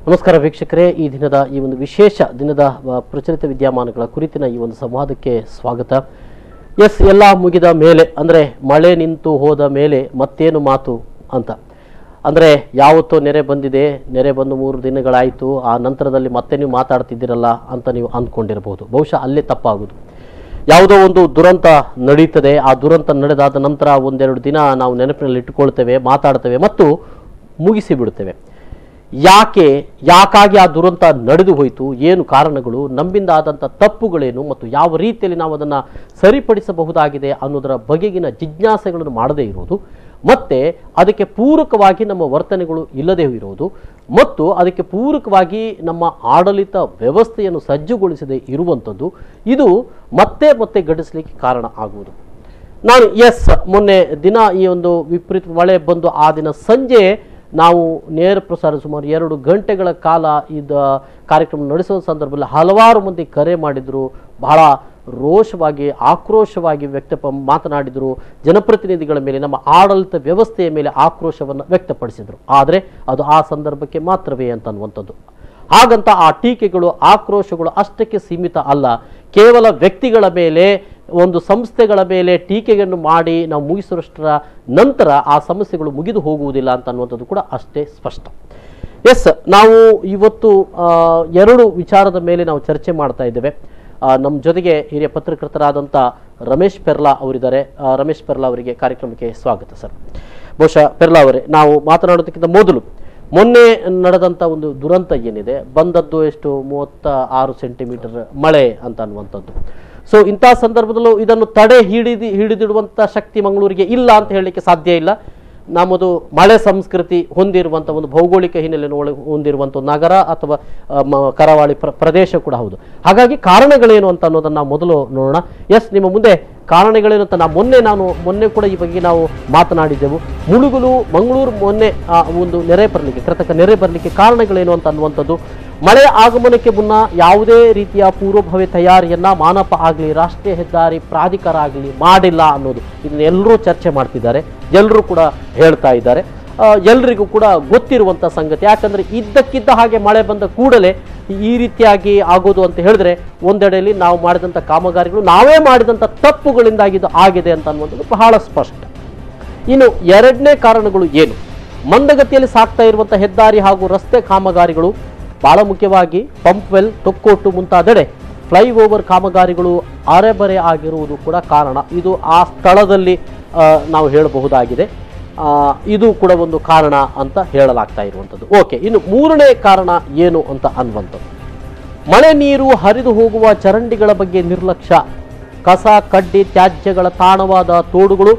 ನಮಸ್ಕಾರ ವೀಕ್ಷಕರೇ, ಈ ದಿನದ ಈ ಒಂದು ವಿಶೇಷ ದಿನದ ಪ್ರಚಲಿತ ವಿದ್ಯಮಾನಗಳ ಕುರಿತಿನ ಈ ಒಂದು ಸಂವಾದಕ್ಕೆ ಸ್ವಾಗತ. ಎಲ್ಲ ಮುಗಿದ ಮೇಲೆ ಅಂದರೆ ಮಳೆ ನಿಂತು ಹೋದ ಮೇಲೆ ಮತ್ತೇನು ಮಾತು ಅಂತ, ಅಂದರೆ ಯಾವತ್ತೋ ನೆರೆ ಬಂದಿದೆ, ನೆರೆ ಬಂದು 3 ದಿನಗಳಾಯಿತು, ಆ ನಂತರದಲ್ಲಿ ಮತ್ತೆ ನೀವು ಮಾತಾಡ್ತಿದ್ದೀರಲ್ಲ ಅಂತ ನೀವು ಅಂದ್ಕೊಂಡಿರಬಹುದು. ಬಹುಶಃ ಅಲ್ಲೇ ತಪ್ಪಾಗೋದು. ಯಾವುದೋ ಒಂದು ದುರಂತ ನಡೀತದೆ, ಆ ದುರಂತ ನಡೆದಾದ ನಂತರ ಒಂದೆರಡು ದಿನ ನಾವು ನೆನಪಿನಲ್ಲಿ ಇಟ್ಟುಕೊಳ್ತೇವೆ, ಮಾತಾಡ್ತೇವೆ ಮತ್ತು ಮುಗಿಸಿ ಬಿಡ್ತೇವೆ. ಯಾಕಾಗಿ ಆ ದುರಂತ ನಡೆದು ಹೋಯಿತು, ಏನು ಕಾರಣಗಳು, ನಮ್ಮಿಂದ ಆದಂಥ ತಪ್ಪುಗಳೇನು ಮತ್ತು ಯಾವ ರೀತಿಯಲ್ಲಿ ನಾವು ಅದನ್ನು ಸರಿಪಡಿಸಬಹುದಾಗಿದೆ ಅನ್ನೋದರ ಬಗೆಗಿನ ಜಿಜ್ಞಾಸೆಗಳನ್ನು ಮಾಡದೇ ಇರೋದು, ಮತ್ತು ಅದಕ್ಕೆ ಪೂರಕವಾಗಿ ನಮ್ಮ ವರ್ತನೆಗಳು ಇಲ್ಲದೇ ಇರೋದು, ಮತ್ತು ಅದಕ್ಕೆ ಪೂರಕವಾಗಿ ನಮ್ಮ ಆಡಳಿತ ವ್ಯವಸ್ಥೆಯನ್ನು ಸಜ್ಜುಗೊಳಿಸದೇ ಇರುವಂಥದ್ದು, ಇದು ಮತ್ತೆ ಮತ್ತೆ ಘಟಿಸಲಿಕ್ಕೆ ಕಾರಣ ಆಗುವುದು. ನಾನು ಮೊನ್ನೆ ದಿನ ಈ ಒಂದು ವಿಪರೀತ ಮಳೆ ಬಂದು ಆ ದಿನ ಸಂಜೆ ನಾವು ನೇರ ಪ್ರಸಾರ ಸುಮಾರು 2 ಗಂಟೆಗಳ ಕಾಲ ಇದು ಕಾರ್ಯಕ್ರಮ ನಡೆಸುವ ಸಂದರ್ಭದಲ್ಲಿ ಹಲವಾರು ಮಂದಿ ಕರೆ ಮಾಡಿದರು, ಬಹಳ ರೋಷವಾಗಿ ಆಕ್ರೋಶವಾಗಿ ಮಾತನಾಡಿದರು, ಜನಪ್ರತಿನಿಧಿಗಳ ಮೇಲೆ, ನಮ್ಮ ಆಡಳಿತ ವ್ಯವಸ್ಥೆಯ ಮೇಲೆ ಆಕ್ರೋಶವನ್ನು ವ್ಯಕ್ತಪಡಿಸಿದರು. ಆದರೆ ಅದು ಆ ಸಂದರ್ಭಕ್ಕೆ ಮಾತ್ರವೇ ಅಂತನ್ನುವಂಥದ್ದು. ಹಾಗಂತ ಆ ಟೀಕೆಗಳು ಆಕ್ರೋಶಗಳು ಅಷ್ಟಕ್ಕೆ ಸೀಮಿತ ಅಲ್ಲ. ಕೇವಲ ವ್ಯಕ್ತಿಗಳ ಮೇಲೆ, ಒಂದು ಸಂಸ್ಥೆಗಳ ಮೇಲೆ ಟೀಕೆಯನ್ನು ಮಾಡಿ ನಾವು ಮುಗಿಸುವಷ್ಟರ ನಂತರ ಆ ಸಮಸ್ಯೆಗಳು ಮುಗಿದು ಹೋಗುವುದಿಲ್ಲ ಅಂತ ಅನ್ನುವಂಥದ್ದು ಕೂಡ ಅಷ್ಟೇ ಸ್ಪಷ್ಟ. ನಾವು ಇವತ್ತು 2 ವಿಚಾರದ ಮೇಲೆ ನಾವು ಚರ್ಚೆ ಮಾಡ್ತಾ ಇದ್ದೇವೆ. ನಮ್ಮ ಜೊತೆಗೆ ಹಿರಿಯ ಪತ್ರಕರ್ತರಾದಂಥ ರಮೇಶ್ ಪೆರ್ಲಾ ಅವರಿದ್ದಾರೆ. ರಮೇಶ್ ಪೆರ್ಲಾ ಅವರಿಗೆ ಕಾರ್ಯಕ್ರಮಕ್ಕೆ ಸ್ವಾಗತ ಸರ್. ಬಹುಶಃ ಪೆರ್ಲಾ ಅವರೇ, ನಾವು ಮಾತನಾಡೋದಕ್ಕಿಂತ ಮೊದಲು ಮೊನ್ನೆ ನಡೆದಂಥ ಒಂದು ದುರಂತ ಏನಿದೆ, ಬಂದದ್ದು ಎಷ್ಟು 36 ಸೆಂಟಿಮೀಟರ್ ಮಳೆ ಅಂತ ಅನ್ನುವಂಥದ್ದು. ಸೊ ಇಂಥ ಸಂದರ್ಭದಲ್ಲೂ ಇದನ್ನು ತಡೆ ಹಿಡಿದಿಡುವಂಥ ಶಕ್ತಿ ಮಂಗಳೂರಿಗೆ ಇಲ್ಲ ಅಂತ ಹೇಳಲಿಕ್ಕೆ ಸಾಧ್ಯ ಇಲ್ಲ. ನಮ್ಮದು ಮಳೆ ಸಂಸ್ಕೃತಿ ಹೊಂದಿರುವಂಥ ಒಂದು ಭೌಗೋಳಿಕ ಹಿನ್ನೆಲೆಯನ್ನು ಹೊಂದಿರುವಂಥ ನಗರ ಅಥವಾ ಕರಾವಳಿ ಪ್ರದೇಶ ಕೂಡ ಹೌದು. ಹಾಗಾಗಿ ಕಾರಣಗಳೇನು ಅಂತ ಅನ್ನೋದನ್ನು ನಾವು ಮೊದಲು ನೋಡೋಣ. ನಿಮ್ಮ ಮುಂದೆ ಕಾರಣಗಳೇನು ಅಂತ ಮೊನ್ನೆ ಕೂಡ ಈ ಬಗ್ಗೆ ನಾವು ಮಾತನಾಡಿದ್ದೆವು. ಮಂಗಳೂರು ಮೊನ್ನೆ ಒಂದು ಕೃತಕ ನೆರೆ ಬರಲಿಕ್ಕೆ ಕಾರಣಗಳೇನು ಅಂತ ಅನ್ನುವಂಥದ್ದು, ಮಳೆ ಆಗಮನಕ್ಕೆ ಮುನ್ನ ಯಾವುದೇ ರೀತಿಯ ಪೂರ್ವಭಾವಿ ತಯಾರಿಯನ್ನ ಮಾನಪ ಆಗಲಿ, ರಾಷ್ಟ್ರೀಯ ಹೆದ್ದಾರಿ ಪ್ರಾಧಿಕಾರ ಆಗಲಿ ಮಾಡಿಲ್ಲ ಅನ್ನೋದು, ಇದನ್ನ ಎಲ್ಲರೂ ಚರ್ಚೆ ಮಾಡ್ತಿದ್ದಾರೆ, ಎಲ್ಲರೂ ಕೂಡ ಹೇಳ್ತಾ ಇದ್ದಾರೆ, ಎಲ್ರಿಗೂ ಕೂಡ ಗೊತ್ತಿರುವಂಥ ಸಂಗತಿ. ಯಾಕಂದ್ರೆ ಇದ್ದಕ್ಕಿದ್ದ ಹಾಗೆ ಮಳೆ ಬಂದ ಕೂಡಲೇ ಈ ರೀತಿಯಾಗಿ ಆಗೋದು ಅಂತ ಹೇಳಿದ್ರೆ, ಒಂದೆಡೆಯಲ್ಲಿ ನಾವು ಮಾಡಿದಂಥ ಕಾಮಗಾರಿಗಳು ನಾವೇ ಮಾಡಿದಂಥ ತಪ್ಪುಗಳಿಂದಾಗಿ ಇದು ಆಗಿದೆ ಅಂತ ಅನ್ನುವಂಥದ್ದು ಬಹಳ ಸ್ಪಷ್ಟ. ಇನ್ನು 2ನೇ ಕಾರಣಗಳು ಏನು? ಮಂದಗತಿಯಲ್ಲಿ ಸಾಗ್ತಾ ಇರುವಂಥ ಹೆದ್ದಾರಿ ಹಾಗೂ ರಸ್ತೆ ಕಾಮಗಾರಿಗಳು, ಬಹಳ ಮುಖ್ಯವಾಗಿ ಪಂಪ್ವೆಲ್, ತೊಕ್ಕೋಟು ಮುಂತಾದೆಡೆ ಫ್ಲೈಓವರ್ ಕಾಮಗಾರಿಗಳು ಅರೆಬರೆ ಆಗಿರುವುದು ಕೂಡ ಕಾರಣ. ಇದು ಆ ಸ್ಥಳದಲ್ಲಿ ನಾವು ಹೇಳಬಹುದಾಗಿದೆ. ಇದು ಕೂಡ ಒಂದು ಕಾರಣ ಅಂತ ಹೇಳಲಾಗ್ತಾ ಇರುವಂಥದ್ದು. ಇನ್ನು 3ನೇ ಕಾರಣ ಏನು ಅಂತ ಅನ್ನುವಂಥದ್ದು, ಮಳೆ ನೀರು ಹರಿದು ಹೋಗುವ ಚರಂಡಿಗಳ ಬಗ್ಗೆ ನಿರ್ಲಕ್ಷ್ಯ. ಕಸ ಕಡ್ಡಿ ತ್ಯಾಜ್ಯಗಳ ತಾಣವಾದ ತೋಡುಗಳು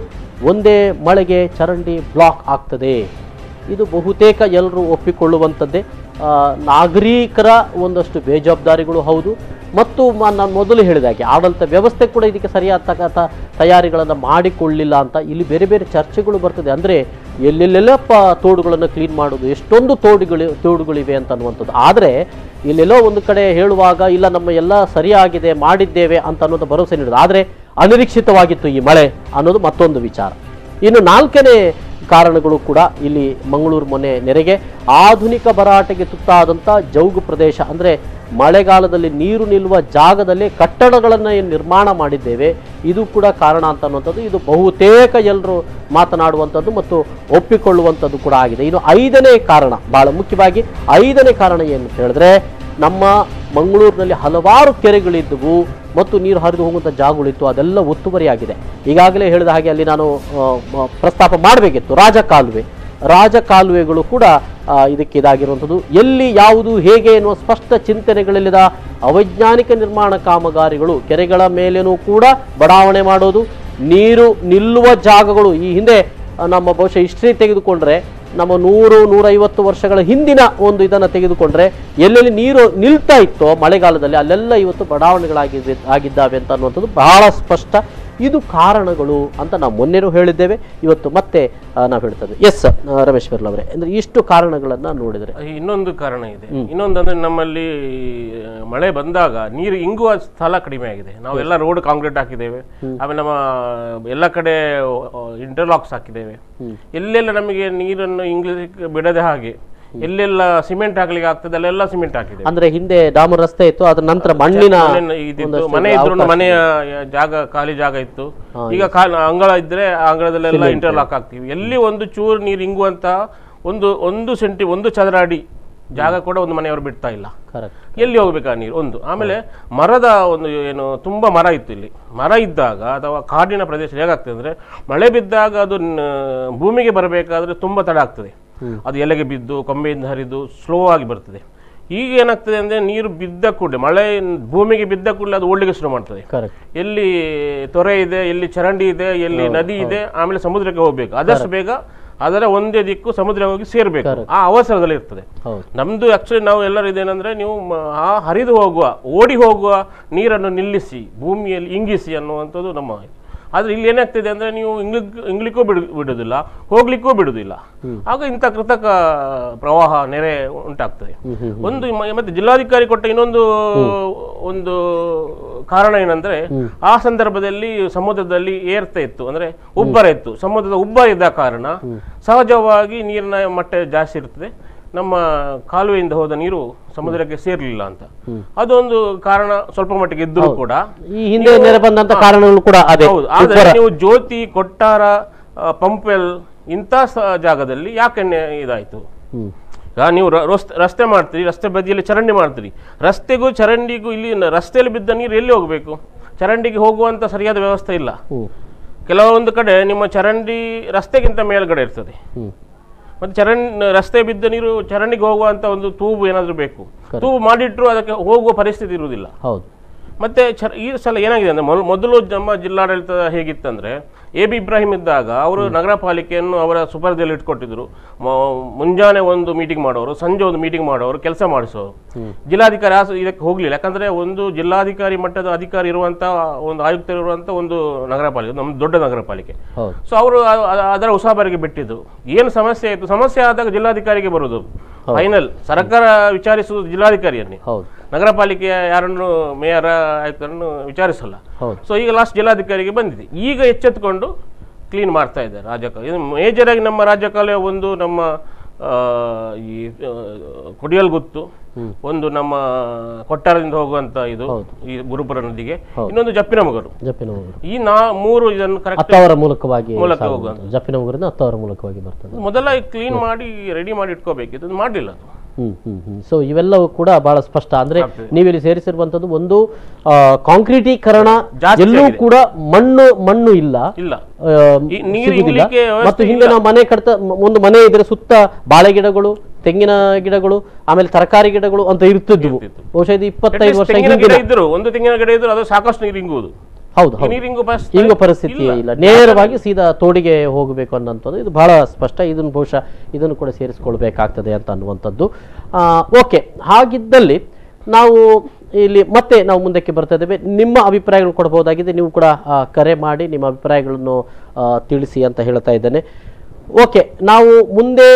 ಒಂದೇ ಮಳೆಗೆ ಚರಂಡಿ ಬ್ಲಾಕ್ ಆಗ್ತದೆ. ಇದು ಬಹುತೇಕ ಎಲ್ಲರೂ ಒಪ್ಪಿಕೊಳ್ಳುವಂಥದ್ದೇ. ನಾಗರಿಕರ ಒಂದಷ್ಟು ಬೇಜವಾಬ್ದಾರಿಗಳು ಹೌದು, ಮತ್ತು ನಾನು ಮೊದಲು ಹೇಳಿದಾಗೆ ಆಡಳಿತ ವ್ಯವಸ್ಥೆ ಕೂಡ ಇದಕ್ಕೆ ಸರಿಯಾದ ತಯಾರಿಗಳನ್ನು ಮಾಡಿಕೊಳ್ಳಿಲ್ಲ ಅಂತ ಇಲ್ಲಿ ಬೇರೆ ಬೇರೆ ಚರ್ಚೆಗಳು ಬರ್ತದೆ. ಅಂದರೆ ಎಲ್ಲೆಲ್ಲೆಲ್ಲಪ್ಪ ತೋಡುಗಳನ್ನು ಕ್ಲೀನ್ ಮಾಡೋದು, ಎಷ್ಟೊಂದು ತೋಡುಗಳಿವೆ ಅಂತ ಅನ್ನುವಂಥದ್ದು. ಆದರೆ ಇಲ್ಲೆಲ್ಲೋ ಒಂದು ಕಡೆ ಹೇಳುವಾಗ ಇಲ್ಲ ನಮ್ಮ ಎಲ್ಲ ಸರಿಯಾಗಿದೆ ಮಾಡಿದ್ದೇವೆ ಅಂತ ಅನ್ನೋದು ಭರವಸೆ ನೀಡೋದು, ಆದರೆ ಅನಿರೀಕ್ಷಿತವಾಗಿತ್ತು ಈ ಮಳೆ ಅನ್ನೋದು ಮತ್ತೊಂದು ವಿಚಾರ. ಇನ್ನು 4ನೇ ಕಾರಣಗಳು ಕೂಡ ಇಲ್ಲಿ ಮಂಗಳೂರು ಮೊನ್ನೆ ನೆರೆಗೆ ಆಧುನಿಕ ಭರಾಟೆಗೆ ತುತ್ತಾದಂಥ ಜೌಗು ಪ್ರದೇಶ, ಅಂದರೆ ಮಳೆಗಾಲದಲ್ಲಿ ನೀರು ನಿಲ್ಲುವ ಜಾಗದಲ್ಲಿ ಕಟ್ಟಡಗಳನ್ನು ನಿರ್ಮಾಣ ಮಾಡಿದ್ದೇವೆ, ಇದು ಕೂಡ ಕಾರಣ ಅಂತ ಅನ್ನುವಂಥದ್ದು. ಇದು ಬಹುತೇಕ ಎಲ್ಲರೂ ಮಾತನಾಡುವಂಥದ್ದು ಮತ್ತು ಒಪ್ಪಿಕೊಳ್ಳುವಂಥದ್ದು ಕೂಡ ಆಗಿದೆ. ಇನ್ನು 5ನೇ ಕಾರಣ, ಬಹಳ ಮುಖ್ಯವಾಗಿ 5ನೇ ಕಾರಣ ಏನು ಅಂತ ಹೇಳಿದ್ರೆ, ನಮ್ಮ ಮಂಗಳೂರಿನಲ್ಲಿ ಹಲವಾರು ಕೆರೆಗಳಿದ್ದವು ಮತ್ತು ನೀರು ಹರಿದು ಹೋಗುವಂಥ ಜಾಗಗಳಿತ್ತು, ಅದೆಲ್ಲ ಒತ್ತುವರಿಯಾಗಿದೆ. ಈಗಾಗಲೇ ಹೇಳಿದ ಹಾಗೆ ಅಲ್ಲಿ ನಾನು ಪ್ರಸ್ತಾಪ ಮಾಡಬೇಕಿತ್ತು, ರಾಜಕಾಲುವೆಗಳು ಕೂಡ ಇದಕ್ಕೆ ಇದಾಗಿರುವಂಥದ್ದು. ಎಲ್ಲಿ ಯಾವುದು ಹೇಗೆ ಎನ್ನುವ ಸ್ಪಷ್ಟ ಚಿಂತನೆಗಳಿಲ್ಲದ ಅವೈಜ್ಞಾನಿಕ ನಿರ್ಮಾಣ ಕಾಮಗಾರಿಗಳು, ಕೆರೆಗಳ ಮೇಲೇನೂ ಕೂಡ ಬಡಾವಣೆ ಮಾಡೋದು, ನೀರು ನಿಲ್ಲುವ ಜಾಗಗಳು. ಈ ಹಿಂದೆ ನಮ್ಮ ಬಹುಶಃ ಹಿಸ್ಟ್ರಿ ತೆಗೆದುಕೊಂಡ್ರೆ, ನಮ್ಮ 100-150 ವರ್ಷಗಳ ಹಿಂದಿನ ಒಂದು ಇದನ್ನು ತೆಗೆದುಕೊಂಡ್ರೆ, ಎಲ್ಲೆಲ್ಲಿ ನೀರು ನಿಲ್ತಾ ಇತ್ತೋ ಮಳೆಗಾಲದಲ್ಲಿ ಅಲ್ಲೆಲ್ಲ ಇವತ್ತು ಬಡಾವಣೆಗಳಾಗಿದ್ದಾವೆ ಅಂತ ಅನ್ನುವಂಥದ್ದು ಬಹಳ ಸ್ಪಷ್ಟ. ಇದು ಕಾರಣಗಳು ಅಂತ ನಾವು ಮೊನ್ನೆನೂ ಹೇಳಿದ್ದೇವೆ, ಇವತ್ತು ಮತ್ತೆ ನಾವು ಹೇಳ್ತೇವೆ. ರಮೇಶ್ ಪೆರ್ಲಾ ಅವರೇ, ಅಂದ್ರೆ ಇಷ್ಟು ಕಾರಣಗಳನ್ನ ನೋಡಿದ್ರೆ ಇನ್ನೊಂದು ಕಾರಣ ಇದೆ. ಇನ್ನೊಂದಂದ್ರೆ ನಮ್ಮಲ್ಲಿ ಮಳೆ ಬಂದಾಗ ನೀರು ಇಂಗುವ ಸ್ಥಳ ಕಡಿಮೆ ಆಗಿದೆ. ನಾವೆಲ್ಲ ರೋಡ್ ಕಾಂಕ್ರೀಟ್ ಹಾಕಿದ್ದೇವೆ, ಆಮೇಲೆ ನಮ್ಮ ಎಲ್ಲ ಕಡೆ ಇಂಟರ್ಲಾಕ್ಸ್ ಹಾಕಿದ್ದೇವೆ. ಎಲ್ಲೆಲ್ಲ ನಮಗೆ ನೀರನ್ನು ಇಂಗ್ಲಿಷ್ ಬಿಡದೆ ಹಾಗೆ ಎಲ್ಲೆಲ್ಲ ಸಿಮೆಂಟ್ ಹಾಕ್ಲಿಕ್ಕೆ ಆಗ್ತದೆ ಅಲ್ಲೆಲ್ಲ ಸಿಮೆಂಟ್ ಹಾಕಿದೆ. ಅಂದ್ರೆ ಹಿಂದೆ ಡಾಮರ್ ರಸ್ತೆ ಇತ್ತು, ಅದ್ರ ನಂತರ ಮಣ್ಣಿನ ಮನೆ ಇದ್ರು ಮನೆಯ ಜಾಗ ಖಾಲಿ ಜಾಗ ಇತ್ತು. ಈಗ ಅಂಗಳ ಇದ್ರೆ ಆ ಅಂಗಳದಲ್ಲೆಲ್ಲ ಇಂಟರ್ಲಾಕ್ ಆಗ್ತೀವಿ. ಎಲ್ಲಿ ಒಂದು ಚೂರು ನೀರು ಇಂಗುವಂತ ಒಂದು ಸೆಂಟಿ 1 ಚದರ ಅಡಿ ಜಾಗ ಕೂಡ ಒಂದು ಮನೆಯವರು ಬಿಡ್ತಾ ಇಲ್ಲ. ಎಲ್ಲಿ ಹೋಗ್ಬೇಕಾ ನೀರು ಒಂದು. ಆಮೇಲೆ ಮರದ ಒಂದು ಏನು ತುಂಬಾ ಮರ ಇತ್ತು ಇಲ್ಲಿ. ಮರ ಇದ್ದಾಗ ಅಥವಾ ಕಾಡಿನ ಪ್ರದೇಶ ಹೇಗಾಗ್ತದೆ ಅಂದ್ರೆ ಮಳೆ ಬಿದ್ದಾಗ ಅದು ಭೂಮಿಗೆ ಬರಬೇಕಾದ್ರೆ ತುಂಬಾ ತಡ ಆಗ್ತದೆ. ಅದು ಎಲೆಗೆ ಬಿದ್ದು ಕೊಂಬೆಯಿಂದ ಹರಿದು ಸ್ಲೋ ಆಗಿ ಬರ್ತದೆ. ಈಗ ಏನಾಗ್ತದೆ ಅಂದ್ರೆ ನೀರು ಬಿದ್ದ ಕೂಡಲೇ ಮಳೆ ಭೂಮಿಗೆ ಬಿದ್ದ ಕೂಡಲೇ ಅದು ಓಡ್ಲಿಕ್ಕೆ ಶುರು ಮಾಡ್ತದೆ. ಎಲ್ಲಿ ತೊರೆ ಇದೆ, ಎಲ್ಲಿ ಚರಂಡಿ ಇದೆ, ಎಲ್ಲಿ ನದಿ ಇದೆ, ಆಮೇಲೆ ಸಮುದ್ರಕ್ಕೆ ಹೋಗ್ಬೇಕು. ಆದಷ್ಟು ಬೇಗ ಅದರ ಒಂದೇ ದಿಕ್ಕು ಸಮುದ್ರ ಹೋಗಿ ಸೇರ್ಬೇಕು. ಆ ಅವಸರದಲ್ಲಿ ಇರ್ತದೆ. ನಮ್ದು ಆಕ್ಚುಲಿ ನಾವು ಎಲ್ಲರೂ ಇದೇನಂದ್ರೆ ನೀವು ಆ ಹರಿದು ಹೋಗುವ ಓಡಿ ಹೋಗುವ ನೀರನ್ನು ನಿಲ್ಲಿಸಿ ಭೂಮಿಯಲ್ಲಿ ಇಂಗಿಸಿ ಅನ್ನುವಂಥದ್ದು ನಮ್ಮ. ಆದ್ರೆ ಇಲ್ಲಿ ಏನಾಗ್ತಿದೆ ಅಂದ್ರೆ ನೀವು ಇಂಗ್ಲಿಕ್ಕೂ ಬಿಡುದಿಲ್ಲ, ಹೋಗ್ಲಿಕ್ಕೂ ಬಿಡುದಿಲ್ಲ. ಆಗ ಇಂಥ ಕೃತಕ ಪ್ರವಾಹ ನೆರೆ ಉಂಟಾಗ್ತದೆ. ಒಂದು ಮತ್ತೆ ಜಿಲ್ಲಾಧಿಕಾರಿ ಕೊಟ್ಟ ಇನ್ನೊಂದು ಕಾರಣ ಏನಂದ್ರೆ ಆ ಸಂದರ್ಭದಲ್ಲಿ ಸಮುದ್ರದಲ್ಲಿ ಏರ್ತಾ ಇತ್ತು, ಅಂದ್ರೆ ಉಬ್ಬರ ಇತ್ತು. ಸಮುದ್ರದ ಉಬ್ಬರ ಇದ್ದ ಕಾರಣ ಸಹಜವಾಗಿ ನೀರಿನ ಮಟ್ಟ ಜಾಸ್ತಿ ಇರ್ತದೆ. ನಮ್ಮ ಕಾಲುವೆಯಿಂದ ಹೋದ ನೀರು ಸಮುದ್ರಕ್ಕೆ ಸೇರ್ಲಿಲ್ಲ ಅಂತ ಅದೊಂದು ಕಾರಣ ಸ್ವಲ್ಪ ಮಟ್ಟಿಗೆ ಇದ್ದರೂ ಕೂಡ ಈ ಹಿಂದೆ ನೆರೆ ಬಂದಂತ ಕಾರಣಗಳು ಕೂಡ ಅದೇ. ಆದ್ರೆ ನೀವು ಜ್ಯೋತಿ, ಕೊಟ್ಟಾರ, ಪಂಪೆಲ್ ಇಂಥ ಜಾಗದಲ್ಲಿ ಯಾಕೆ ಇದಾಯ್ತು? ಈಗ ನೀವು ರಸ್ತೆ ಮಾಡ್ತೀರಿ, ರಸ್ತೆ ಬದಿಯಲ್ಲಿ ಚರಂಡಿ ಮಾಡ್ತೀರಿ. ರಸ್ತೆಗೂ ಚರಂಡಿಗೂ ಇಲ್ಲಿ ರಸ್ತೆಯಲ್ಲಿ ಬಿದ್ದ ನೀರು ಎಲ್ಲಿ ಹೋಗ್ಬೇಕು? ಚರಂಡಿಗೆ ಹೋಗುವಂತ ಸರಿಯಾದ ವ್ಯವಸ್ಥೆ ಇಲ್ಲ. ಕೆಲವೊಂದು ಕಡೆ ನಿಮ್ಮ ಚರಂಡಿ ರಸ್ತೆಗಿಂತ ಮೇಲ್ಗಡೆ ಇರ್ತದೆ. ಮತ್ತೆ ರಸ್ತೆ ಬಿದ್ದ ನೀರು ಚರಂಡಿಗೆ ಹೋಗುವಂತ ಒಂದು ತೂಬು ಏನಾದ್ರೂ ಬೇಕು. ತೂಬು ಮಾಡಿಟ್ರು ಅದಕ್ಕೆ ಹೋಗುವ ಪರಿಸ್ಥಿತಿ ಇರುವುದಿಲ್ಲ. ಮತ್ತೆ ಈ ಸಲ ಏನಾಗಿದೆ ಅಂದ್ರೆ ಮೊದಲು ನಮ್ಮ ಜಿಲ್ಲಾಡಳಿತ ಹೇಗಿತ್ತಂದ್ರೆ AB ಇಬ್ರಾಹಿಂ ಇದ್ದಾಗ ಅವರು ನಗರ ಪಾಲಿಕೆಯನ್ನು ಅವರ ಸುಪರ್ದಿಯಲ್ಲಿ ಇಟ್ಕೊಟ್ಟಿದ್ರು. ಮುಂಜಾನೆ ಒಂದು ಮೀಟಿಂಗ್ ಮಾಡೋರು, ಸಂಜೆ ಒಂದು ಮೀಟಿಂಗ್ ಮಾಡೋರು, ಕೆಲಸ ಮಾಡಿಸೋರು. ಜಿಲ್ಲಾಧಿಕಾರಿ ಇದಕ್ಕೆ ಹೋಗ್ಲಿಲ್ಲ. ಯಾಕಂದ್ರೆ ಒಂದು ಜಿಲ್ಲಾಧಿಕಾರಿ ಮಟ್ಟದ ಅಧಿಕಾರಿ ಇರುವಂತ ಒಂದು ಆಯುಕ್ತರು ಇರುವಂತ ಒಂದು ನಗರ ಪಾಲಿಕೆ, ನಮ್ಮ ದೊಡ್ಡ ನಗರ ಪಾಲಿಕೆ. ಸೊ ಅವರು ಅದರ ಉಸಾಬರಿಗೆ ಬಿಟ್ಟಿದ್ರು. ಏನು ಸಮಸ್ಯೆ ಆಯ್ತು, ಸಮಸ್ಯೆ ಆದಾಗ ಜಿಲ್ಲಾಧಿಕಾರಿಗೆ ಬರುದು. ಫೈನಲ್ ಸರ್ಕಾರ ವಿಚಾರಿಸುವುದು ಜಿಲ್ಲಾಧಿಕಾರಿಯನ್ನೇ, ನಗರ ಪಾಲಿಕೆಯ ಯಾರನ್ನು ಮೇಯರ್ ಆಯುಕ್ತರನ್ನು ವಿಚಾರಿಸಲ್ಲ. ಸೊ ಈಗ ಲಾಸ್ಟ್ ಜಿಲ್ಲಾಧಿಕಾರಿಗೆ ಬಂದಿದೆ. ಈಗ ಎಚ್ಚೆತ್ತುಕೊಂಡು ಕ್ಲೀನ್ ಮಾಡ್ತಾ ಇದ್ದಾರೆ ರಾಜಕಾಲ. ಇದು ಮೇಜರ್ ಆಗಿ ನಮ್ಮ ರಾಜಕಾಲ ಒಂದು ನಮ್ಮ ಈ ಕುಡಿಯಲ್ಗುತ್ತು, ಒಂದು ನಮ್ಮ ಕೊಟ್ಟಾರದಿಂದ ಹೋಗುವಂತ ಇದು ಈ ಗುರುಪುರ ನದಿಗೆ, ಇನ್ನೊಂದು ಜಪ್ಪಿನಮಗರು. ಈ 3 ಇದನ್ನು ಕರೆಕ್ಟ್ ಮೂಲಕವಾಗಿ ಜಪ್ಪಿನಮಗರಿಂದ ಹತ್ತವರ ಮೂಲಕವಾಗಿ ಬರ್ತದೆ. ಮೊದಲ ಕ್ಲೀನ್ ಮಾಡಿ ರೆಡಿ ಮಾಡಿ ಇಟ್ಕೋಬೇಕಿತ್ತು, ಮಾಡಲಿಲ್ಲ ಅದು. ಸೊ ಇವೆಲ್ಲವೂ ಕೂಡ ಬಹಳ ಸ್ಪಷ್ಟ. ಅಂದ್ರೆ ನೀವಿಲ್ಲಿ ಸೇರಿಸಿರುವಂತದ್ದು ಒಂದು ಕಾಂಕ್ರೀಟೀಕರಣ, ಎಲ್ಲೂ ಕೂಡ ಮಣ್ಣು ಇಲ್ಲ. ಮತ್ತು ಹಿಂದೆ ನಾವು ಮನೆ ಕಟ್ಟ ಒಂದು ಮನೆ ಇದ್ರೆ ಸುತ್ತ ಬಾಳೆ ಗಿಡಗಳು, ತೆಂಗಿನ ಗಿಡಗಳು, ಆಮೇಲೆ ತರಕಾರಿ ಗಿಡಗಳು ಅಂತ ಇರ್ತಿದ್ವು. ಬಹುಶಃ ಇದು 25 ವರ್ಷ ಇದ್ರು. ಒಂದು ತೆಂಗಿನ ಗಿಡ ಇದ್ರು, ಅದು ಸಾಕಷ್ಟು ನೀರು ಇಂಗುವುದು. ಹೌದು, ಹಿಂಗೋ ಪರಿಸ್ಥಿತಿ ಇಲ್ಲ. ನೇರವಾಗಿ ಸೀದಾ ತೋಡಿಗೆ ಹೋಗಬೇಕು ಅನ್ನೋಂಥದ್ದು ಇದು ಬಹಳ ಸ್ಪಷ್ಟ. ಇದನ್ನು ಬಹುಶಃ ಇದನ್ನು ಕೂಡ ಸೇರಿಸ್ಕೊಳ್ಬೇಕಾಗ್ತದೆ ಅಂತ ಅನ್ನುವಂಥದ್ದು. ಓಕೆ, ಹಾಗಿದ್ದಲ್ಲಿ ನಾವು ಇಲ್ಲಿ ಮತ್ತೆ ನಾವು ಮುಂದಕ್ಕೆ ಬರ್ತಾ ಇದ್ದೇವೆ. ನಿಮ್ಮ ಅಭಿಪ್ರಾಯಗಳು ಕೊಡಬಹುದಾಗಿದೆ. ನೀವು ಕೂಡ ಕರೆ ಮಾಡಿ ನಿಮ್ಮ ಅಭಿಪ್ರಾಯಗಳನ್ನು ತಿಳಿಸಿ ಅಂತ ಹೇಳ್ತಾ ಇದ್ದೇನೆ. ಓಕೆ, ನಾವು ಮುಂದೆ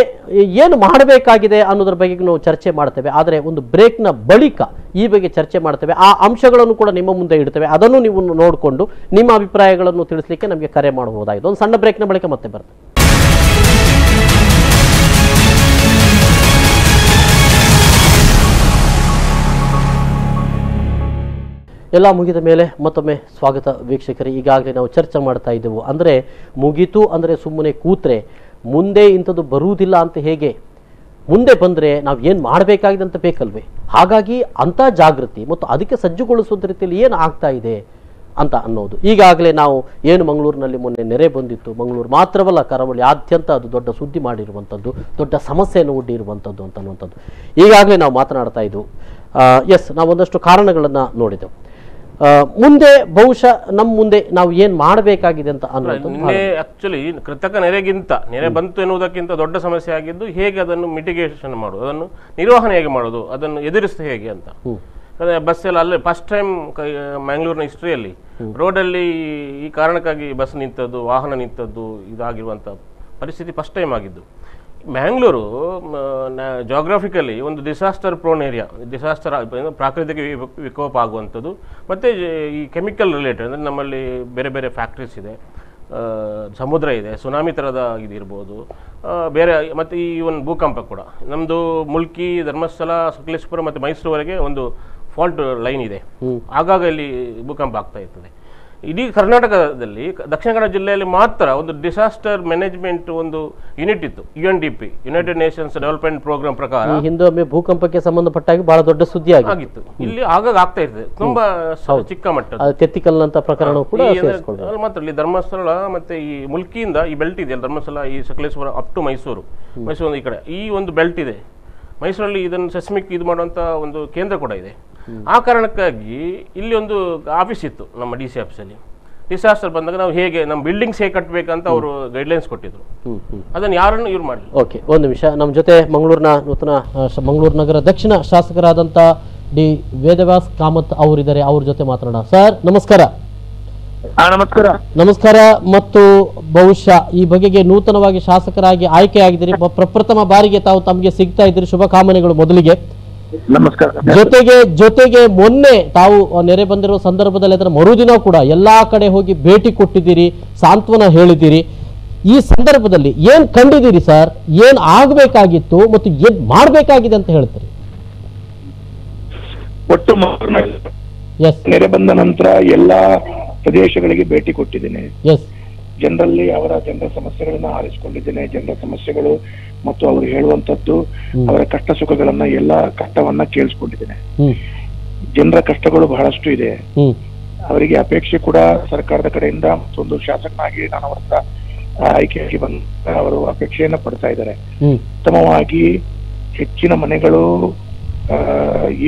ಏನು ಮಾಡಬೇಕಾಗಿದೆ ಅನ್ನೋದ್ರ ಬಗ್ಗೆ ನಾವು ಚರ್ಚೆ ಮಾಡ್ತೇವೆ. ಆದರೆ ಒಂದು ಬ್ರೇಕ್ನ ಬಳಿಕ ಈ ಬಗ್ಗೆ ಚರ್ಚೆ ಮಾಡ್ತೇವೆ. ಆ ಅಂಶಗಳನ್ನು ಕೂಡ ನಿಮ್ಮ ಮುಂದೆ ಇಡ್ತೇವೆ. ಅದನ್ನು ನೀವು ನೋಡಿಕೊಂಡು ನಿಮ್ಮ ಅಭಿಪ್ರಾಯಗಳನ್ನು ತಿಳಿಸಲಿಕ್ಕೆ ನಮಗೆ ಕರೆ ಮಾಡಬಹುದಾಗಿದೆ. ಒಂದು ಸಣ್ಣ ಬ್ರೇಕ್ನ ಬಳಿಕ ಮತ್ತೆ ಬರ್ತೇವೆ. ಎಲ್ಲ ಮುಗಿದ ಮೇಲೆ ಮತ್ತೊಮ್ಮೆ ಸ್ವಾಗತ ವೀಕ್ಷಕರೇ. ಈಗಾಗಲೇ ನಾವು ಚರ್ಚೆ ಮಾಡ್ತಾ ಇದ್ದೆವು. ಅಂದರೆ ಮುಗೀತು ಅಂದರೆ ಸುಮ್ಮನೆ ಕೂತ್ರೆ ಮುಂದೆ ಇಂಥದ್ದು ಬರುವುದಿಲ್ಲ ಅಂತ ಹೇಗೆ, ಮುಂದೆ ಬಂದರೆ ನಾವು ಏನು ಮಾಡಬೇಕಾಗಿದೆ ಅಂತ ಬೇಕಲ್ವೇ? ಹಾಗಾಗಿ ಅಂಥ ಜಾಗೃತಿ ಮತ್ತು ಅದಕ್ಕೆ ಸಜ್ಜುಗೊಳಿಸುವ ರೀತಿಯಲ್ಲಿ ಏನು ಆಗ್ತಾ ಇದೆ ಅಂತ ಅನ್ನೋದು. ಈಗಾಗಲೇ ನಾವು ಏನು ಮಂಗಳೂರಿನಲ್ಲಿ ಮೊನ್ನೆ ನೆರೆ ಬಂದಿತ್ತು, ಮಂಗಳೂರು ಮಾತ್ರವಲ್ಲ ಕರಾವಳಿಯಾದ್ಯಂತ ಅದು ದೊಡ್ಡ ಸುದ್ದಿ ಮಾಡಿರುವಂಥದ್ದು, ದೊಡ್ಡ ಸಮಸ್ಯೆಯನ್ನು ಒಡ್ಡಿರುವಂಥದ್ದು ಅಂತ ಅನ್ನುವಂಥದ್ದು ಈಗಾಗಲೇ ನಾವು ಮಾತನಾಡ್ತಾ ಇದ್ದೆವು. ನಾವು ಒಂದಷ್ಟು ಕಾರಣಗಳನ್ನು ನೋಡಿದೆವು. ಮುಂದೆ ಬಹುಶಃ ನಮ್ಮ ಮುಂದೆ ನಾವು ಏನ್ ಮಾಡಬೇಕಾಗಿದೆ ಅಂತ ಅನ್ನೋದು ಆಕ್ಚುಲಿ ಕೃತಕ ನೆರೆಗಿಂತ ನೆರೆ ಬಂತು ಎನ್ನುವುದಕ್ಕಿಂತ ದೊಡ್ಡ ಸಮಸ್ಯೆ ಆಗಿದ್ದು ಹೇಗೆ ಅದನ್ನು ಮಿಟಿಗೇಷನ್ ಮಾಡೋದು, ಅದನ್ನು ನಿರ್ವಹಣೆ ಹೇಗೆ ಮಾಡೋದು, ಅದನ್ನು ಎದುರಿಸ ಹೇಗೆ ಅಂತ. ಬಸ್ ಎಲ್ಲ ಅಲ್ಲೇ ಫಸ್ಟ್ ಟೈಮ್ ಮ್ಯಾಂಗ್ಳೂರಿನ ಹಿಸ್ಟ್ರಿಯಲ್ಲಿ ರೋಡಲ್ಲಿ ಈ ಕಾರಣಕ್ಕಾಗಿ ಬಸ್ ನಿಂತದ್ದು, ವಾಹನ ನಿಂತದ್ದು, ಇದಾಗಿರುವಂಥ ಪರಿಸ್ಥಿತಿ ಫಸ್ಟ್ ಟೈಮ್ ಆಗಿದ್ದು. ಮ್ಯಾಂಗ್ಳೂರು ಜಾಗ್ರಫಿಕಲಿ ಒಂದು ಡಿಸಾಸ್ಟರ್ ಪ್ರೋನ್ ಏರಿಯಾ, ಡಿಸಾಸ್ಟರ್ ಪ್ರಾಕೃತಿಕ ವಿಕೋಪ ಆಗುವಂಥದ್ದು, ಮತ್ತು ಈ ಕೆಮಿಕಲ್ ರಿಲೇಟೆಡ್ ಅಂದರೆ ನಮ್ಮಲ್ಲಿ ಬೇರೆ ಬೇರೆ ಫ್ಯಾಕ್ಟ್ರೀಸ್ ಇದೆ, ಸಮುದ್ರ ಇದೆ, ಸುನಾಮಿ ಥರದ ಇದಿರ್ಬೋದು, ಬೇರೆ ಮತ್ತು ಈ ಒಂದು ಭೂಕಂಪ ಕೂಡ ನಮ್ಮದು ಮುಲ್ಕಿ, ಧರ್ಮಸ್ಥಳ, ಸಕಲೇಶ್ಪುರ ಮತ್ತು ಮೈಸೂರುವರೆಗೆ ಒಂದು ಫಾಲ್ಟ್ ಲೈನ್ ಇದೆ. ಆಗಾಗ ಇಲ್ಲಿ ಭೂಕಂಪ ಆಗ್ತಾ ಇರ್ತದೆ. ಇಡೀ ಕರ್ನಾಟಕದಲ್ಲಿ ದಕ್ಷಿಣ ಕನ್ನಡ ಜಿಲ್ಲೆಯಲ್ಲಿ ಮಾತ್ರ ಒಂದು ಡಿಸಾಸ್ಟರ್ ಮ್ಯಾನೇಜ್ಮೆಂಟ್ ಒಂದು ಯೂನಿಟ್ ಇತ್ತು, UNDP, United Nations Development Programme ಪ್ರಕಾರ. ಹಿಂದೊಮ್ಮೆ ಭೂಕಂಪಕ್ಕೆ ಸಂಬಂಧಪಟ್ಟಾಗಿ ಬಹಳ ದೊಡ್ಡ ಸುದ್ದಿ ಆಗಿತ್ತು. ಇಲ್ಲಿ ಆಗಾಗ ಆಗ್ತಾ ಇರ್ತದೆ, ತುಂಬಾ ಚಿಕ್ಕ ಮಟ್ಟದ ತೆತ್ತಿಕಲ್ ಅಂತ ಪ್ರಕರಣ ಕೂಡ ಮಾತ್ರ. ಇಲ್ಲಿ ಧರ್ಮಸ್ಥಳ ಮತ್ತೆ ಈ ಮುಲ್ಕಿಯಿಂದ ಈ ಬೆಲ್ಟ್ ಇದೆ, ಧರ್ಮಸ್ಥಳ, ಈ ಸಕಲೇಶ್ವರ ಅಪ್ ಟು ಮೈಸೂರು ಈ ಕಡೆ ಈ ಒಂದು ಬೆಲ್ಟ್ ಇದೆ. ಮೈಸೂರಲ್ಲಿ ಇದನ್ನು ಸೆಸ್ಮಿಕ್ ಇದು ಮಾಡುವಂತ ಒಂದು ಕೇಂದ್ರ ಕೂಡ ಇದೆ. ಆ ಕಾರಣಕ್ಕಾಗಿ ಇಲ್ಲಿ ಒಂದು ಆಫೀಸ್ ಇತ್ತು ನಮ್ಮ DC ಆಫೀಸಲ್ಲಿ. ಡಿಸಾಸ್ಟರ್ ಬಂದಾಗ ನಾವು ಹೇಗೆ ನಮ್ಮ ಬಿಲ್ಡಿಂಗ್ಸ್ ಹೇಗೆ ಕಟ್ಟಬೇಕಂತ ಅವರು ಗೈಡ್ಲೈನ್ಸ್ ಕೊಟ್ಟಿದ್ರು. ಅದನ್ನು ಯಾರನ್ನು ಇವ್ರು ಮಾಡಲಿ. ಓಕೆ, ಒಂದು ನಿಮಿಷ. ನಮ್ಮ ಜೊತೆ ಮಂಗಳೂರಿನ ಮಂಗಳೂರು ನಗರ ದಕ್ಷಿಣ ಶಾಸಕರಾದಂಥ ಡಿ ವೇದವ್ಯಾಸ್ ಕಾಮತ್ ಅವರಿದ್ದಾರೆ. ಅವ್ರ ಜೊತೆ ಮಾತನಾಡೋಣ. ಸರ್ ನಮಸ್ಕಾರ. ನಮಸ್ಕಾರ. ನಮಸ್ಕಾರ. ಮತ್ತು ಬಹುಶಃ ಈ ಬಗೆಗೆ ನೂತನವಾಗಿ ಶಾಸಕರಾಗಿ ಆಯ್ಕೆಯಾಗಿದ್ದೀರಿ, ಪ್ರಪ್ರಥಮ ಬಾರಿಗೆ ತಾವು ತಮಗೆ ಸಿಗ್ತಾ ಇದ್ದೀರಿ, ಶುಭಕಾಮನೆಗಳು ಮೊದಲಿಗೆ. ನಮಸ್ಕಾರ. ಜೊತೆಗೆ ಮೊನ್ನೆ ತಾವು ನೆರೆ ಬಂದಿರುವ ಸಂದರ್ಭದಲ್ಲಿ ಅದರ ಮರುದಿನ ಕೂಡ ಎಲ್ಲಾ ಕಡೆ ಹೋಗಿ ಭೇಟಿ ಕೊಟ್ಟಿದ್ದೀರಿ, ಸಾಂತ್ವನ ಹೇಳಿದ್ದೀರಿ. ಈ ಸಂದರ್ಭದಲ್ಲಿ ಏನ್ ಕಂಡಿದ್ದೀರಿ ಸರ್? ಏನ್ ಆಗ್ಬೇಕಾಗಿತ್ತು ಮತ್ತು ಏನ್ ಮಾಡ್ಬೇಕಾಗಿದೆ ಅಂತ ಹೇಳ್ತೀರಿ? ಒಟ್ಟು ನೆರೆ ಬಂದ ನಂತರ ಎಲ್ಲಾ ಪ್ರದೇಶಗಳಿಗೆ ಭೇಟಿ ಕೊಟ್ಟಿದ್ದೇನೆ. ಜನರ ಸಮಸ್ಯೆಗಳನ್ನ ಆಲಿಸಿಕೊಂಡಿದ್ದೇನೆ. ಜನರ ಸಮಸ್ಯೆಗಳು ಮತ್ತು ಅವರು ಹೇಳುವಂತದ್ದು, ಅವರ ಕಷ್ಟ ಸುಖಗಳನ್ನ ಎಲ್ಲ ಕಷ್ಟವನ್ನ ಕೇಳಿಸ್ಕೊಂಡಿದ್ದೇನೆ. ಜನರ ಕಷ್ಟಗಳು ಬಹಳಷ್ಟು ಇದೆ. ಅವರಿಗೆ ಅಪೇಕ್ಷೆ ಕೂಡ ಸರ್ಕಾರದ ಕಡೆಯಿಂದ ಒಂದು ಶಾಸಕನಾಗಿ ನಾನು ಅವರ ಆಯ್ಕೆಯಾಗಿ ಬಂದ ಅವರು ಅಪೇಕ್ಷೆಯನ್ನ ಪಡ್ತಾ ಇದ್ದಾರೆ. ಉತ್ತಮವಾಗಿ ಹೆಚ್ಚಿನ ಮನೆಗಳು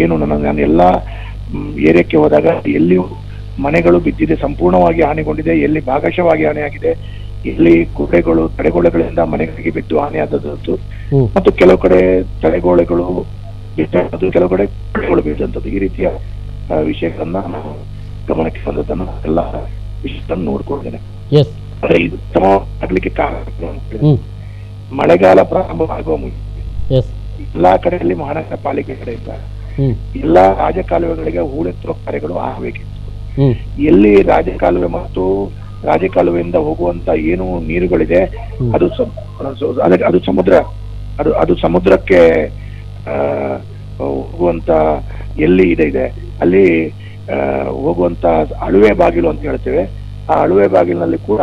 ಏನು ನಾನು ಎಲ್ಲ ಏರಿಯಾಕ್ಕೆ ಹೋದಾಗ ಎಲ್ಲಿ ಮನೆಗಳು ಬಿದ್ದಿದೆ, ಸಂಪೂರ್ಣವಾಗಿ ಹಾನಿಗೊಂಡಿದೆ, ಎಲ್ಲಿ ಭಾಗಶಃವಾಗಿ ಹಾನಿಯಾಗಿದೆ, ಇಲ್ಲಿ ತಡೆಗೋಡೆಗಳಿಂದ ಮನೆಗಳಿಗೆ ಬಿದ್ದು ಹಾನಿಯಾದದ್ದು ಮತ್ತು ಕೆಲವು ಕಡೆ ತಡೆಗೋಡೆಗಳು ಬಿದ್ದಂಥದ್ದು, ಕೆಲವು ಕಡೆ ಗೋಡೆಗಳು ಬಿದ್ದಂಥದ್ದು, ಈ ರೀತಿಯ ವಿಷಯಗಳನ್ನ ನಾನು ಗಮನಕ್ಕೆ ಬಂದದನ್ನು ಎಲ್ಲ ವಿಷಯಗಳನ್ನು ನೋಡ್ಕೊಂಡಿದ್ದೇನೆ. ಇದು ಉತ್ತಮವಾಗಲಿಕ್ಕೆ ಕಾರಣ ಮಳೆಗಾಲ ಪ್ರಾರಂಭ ಆಗುವ ಮುಂಚೆ ಎಲ್ಲಾ ಕಡೆಯಲ್ಲಿ ಮಹಾನಗರ ಪಾಲಿಕೆ ಕಡೆಯಿಂದ ಎಲ್ಲಾ ರಾಜಕಾಲುವೆಗಳಿಗೆ ಹೂಳೆತ್ತುವ ಕಾರ್ಯಗಳು ಆಗಬೇಕಿತ್ತು. ಎಲ್ಲಿ ರಾಜಕಾಲುವೆ ಮತ್ತು ರಾಜಕಾಲುವೆಯಿಂದ ಹೋಗುವಂತ ಏನು ನೀರುಗಳಿದೆ ಅದು ಸಮುದ್ರಕ್ಕೆ ಹೋಗುವಂತ ಎಲ್ಲಿ ಇದೆ ಅಲ್ಲಿ ಹೋಗುವಂತ ಅಳುವೆ ಬಾಗಿಲು ಅಂತ ಹೇಳ್ತೇವೆ. ಆ ಅಳುವೆ ಬಾಗಿಲಿನಲ್ಲಿ ಕೂಡ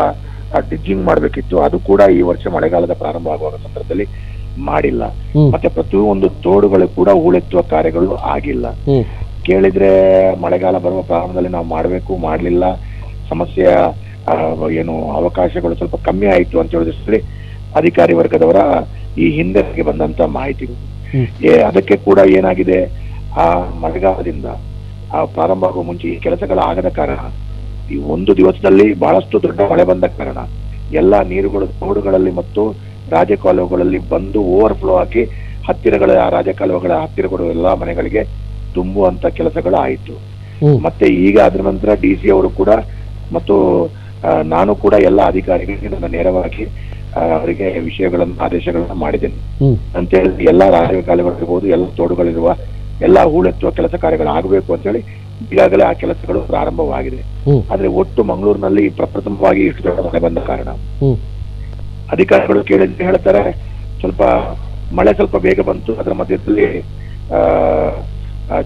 ಡಿಗ್ಗಿಂಗ್ ಮಾಡ್ಬೇಕಿತ್ತು. ಅದು ಕೂಡ ಈ ವರ್ಷ ಮಳೆಗಾಲದ ಪ್ರಾರಂಭ ಆಗುವ ಸಂದರ್ಭದಲ್ಲಿ ಮಾಡಿಲ್ಲ. ಮತ್ತೆ ಪ್ರತಿಯೊಂದು ತೋಡುಗಳು ಕೂಡ ಹೂಳೆತ್ತುವ ಕಾರ್ಯಗಳು ಆಗಿಲ್ಲ. ಕೇಳಿದ್ರೆ ಮಳೆಗಾಲ ಬರುವ ಪ್ರಾರಂಭದಲ್ಲಿ ನಾವು ಮಾಡ್ಲಿಲ್ಲ, ಸಮಸ್ಯೆಯ ಏನು ಅವಕಾಶಗಳು ಸ್ವಲ್ಪ ಕಮ್ಮಿ ಆಯಿತು ಅಂತ ಹೇಳಿದ್ರೆ ಅಧಿಕಾರಿ ವರ್ಗದವರ ಈ ಹಿಂದೆ ಬಂದಂತ ಮಾಹಿತಿಗಳು. ಅದಕ್ಕೆ ಕೂಡ ಏನಾಗಿದೆ, ಆ ಮಳೆಗಾಲದಿಂದ ಪ್ರಾರಂಭ ಆಗುವ ಮುಂಚೆ ಈ ಕೆಲಸಗಳಾಗದ ಕಾರಣ, ಈ ಒಂದು ದಿವಸದಲ್ಲಿ ಬಹಳಷ್ಟು ದೊಡ್ಡ ಮಳೆ ಬಂದ ಕಾರಣ ಎಲ್ಲಾ ನೀರುಗಳು ತೋಡುಗಳಲ್ಲಿ ಮತ್ತು ರಾಜಕಾಲುವೆಗಳಲ್ಲಿ ಬಂದು ಓವರ್ಫ್ಲೋ ಆಗಿ ಹತ್ತಿರಗಳ ರಾಜಕಾಲುವೆಗಳ ಹತ್ತಿರಗಳು ಎಲ್ಲಾ ಮನೆಗಳಿಗೆ ತುಂಬುವಂತ ಕೆಲಸಗಳು ಆಯಿತು. ಮತ್ತೆ ಈಗ ಅದರ ನಂತರ DC ಅವರು ಕೂಡ ಮತ್ತು ನಾನು ಕೂಡ ಎಲ್ಲ ಅಧಿಕಾರಿಗಳಿಗೆ ನನ್ನ ನೇರವಾಗಿ ಅವರಿಗೆ ಆದೇಶಗಳನ್ನ ಮಾಡಿದ್ದೇನೆ ಅಂತ ಹೇಳಿ ಎಲ್ಲಾ ರಾಜಕಾಲುವೆಗಳಿರ್ಬೋದು, ಎಲ್ಲ ತೋಡುಗಳಿರುವ ಎಲ್ಲಾ ಹೂಳೆತ್ತುವ ಕೆಲಸ ಕಾರ್ಯಗಳು ಆಗಬೇಕು ಅಂತ ಹೇಳಿ ಈಗಾಗಲೇ ಆ ಕೆಲಸಗಳು ಪ್ರಾರಂಭವಾಗಿದೆ. ಆದ್ರೆ ಒಟ್ಟು ಮಂಗಳೂರಿನಲ್ಲಿ ಪ್ರಪ್ರಥಮವಾಗಿ ಇಷ್ಟು ದೊಡ್ಡ ಮಳೆ ಬಂದ ಕಾರಣ ಅಧಿಕಾರಿಗಳು ಕೇಳಿದ್ರೆ ಹೇಳ್ತಾರೆ, ಸ್ವಲ್ಪ ಮಳೆ ಸ್ವಲ್ಪ ಬೇಗ ಬಂತು, ಅದರ ಮಧ್ಯದಲ್ಲಿ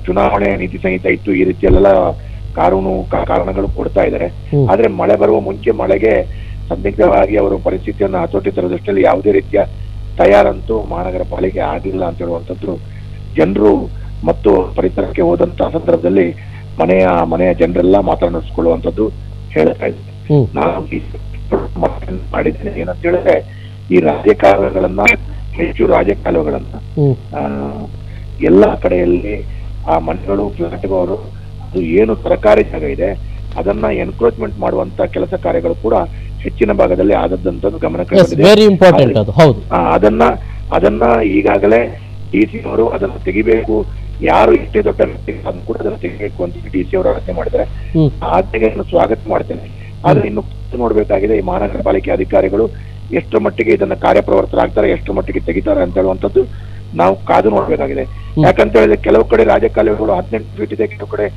ಚುನಾವಣೆ ನೀತಿ ಸಂಹಿತೆ ಇತ್ತು, ಈ ರೀತಿಯಲ್ಲೆಲ್ಲ ಕಾರಣಗಳು ಕೊಡ್ತಾ ಇದ್ದಾರೆ. ಆದ್ರೆ ಮಳೆ ಬರುವ ಮುಂಚೆ ಮಳೆಗೆ ಸಂದಿಗ್ಧವಾಗಿ ಅವರು ಪರಿಸ್ಥಿತಿಯನ್ನು ಹತೋಟಿ ತರುವ ದೃಷ್ಟಿಯಲ್ಲಿ ಯಾವುದೇ ರೀತಿಯ ತಯಾರಂತೂ ಮಹಾನಗರ ಪಾಲಿಕೆ ಆಗಿಲ್ಲ ಅಂತ ಹೇಳುವಂಥದ್ದು ಜನರು ಮತ್ತು ಪರಿಸರಕ್ಕೆ ಹೋದಂತ ಸಂದರ್ಭದಲ್ಲಿ ಮನೆಯ ಜನರೆಲ್ಲ ಮಾತನಾಡಿಸ್ಕೊಳ್ಳುವಂಥದ್ದು ಹೇಳ್ತಾ ಇದ್ದಾರೆ. ನಾನು ಮಾಡಿದ್ದೇನೆ ಏನಂತ ಹೇಳಿದ್ರೆ, ಈ ರಾಜಕಾಲುವೆಗಳನ್ನ ಹೆಚ್ಚು ರಾಜಕಾಲುವೆಗಳನ್ನ ಎಲ್ಲಾ ಕಡೆಯಲ್ಲಿ ಆ ಮನೆಗಳು ಫ್ಲಾಟ್ಗಳು ಅದು ಏನು ಸರ್ಕಾರಿ ಜಾಗ ಇದೆ ಅದನ್ನ ಎನ್ಕ್ರೋಚ್ಮೆಂಟ್ ಮಾಡುವಂತ ಕೆಲಸ ಕಾರ್ಯಗಳು ಕೂಡ ಹೆಚ್ಚಿನ ಭಾಗದಲ್ಲಿ ಆದದ್ದಂತದ್ದು ಗಮನಕ್ಕೆ ಅದನ್ನ ಈಗಾಗಲೇ DC ಅವರು ಅದನ್ನು ತೆಗಿಬೇಕು, ಯಾರು ಎಷ್ಟೇ ದೊಡ್ಡ ವ್ಯಕ್ತಿ ಅದನ್ನು ಕೂಡ ಅದನ್ನು ತೆಗಿಬೇಕು ಅಂತ DC ಅವರು ಆಜ್ಞೆ ಮಾಡಿದ್ದಾರೆ. ಆ ಆಜ್ಞೆಯನ್ನು ಸ್ವಾಗತ ಮಾಡ್ತೇನೆ. ಆದ್ರೆ ಇನ್ನು ನೋಡ್ಬೇಕಾಗಿದೆ, ಈ ಮಹಾನಗರ ಪಾಲಿಕೆ ಅಧಿಕಾರಿಗಳು ಎಷ್ಟರ ಮಟ್ಟಿಗೆ ಇದನ್ನ ಕಾರ್ಯಪ್ರವರ್ತರಾಗ್ತಾರೆ, ಎಷ್ಟರ ಮಟ್ಟಿಗೆ ತೆಗಿತಾರೆ ಅಂತ ಹೇಳುವಂಥದ್ದು ನಾವು ಕಾದು ನೋಡ್ಬೇಕಾಗಿದೆ. ಯಾಕಂತ ಹೇಳಿದ್ರೆ ಕೆಲವು ಕಡೆ ರಾಜಕಾಲುವೆಗಳು 18 ಫೀಟ್ ಇದೆ, ಕೆಲವು ಕಡೆ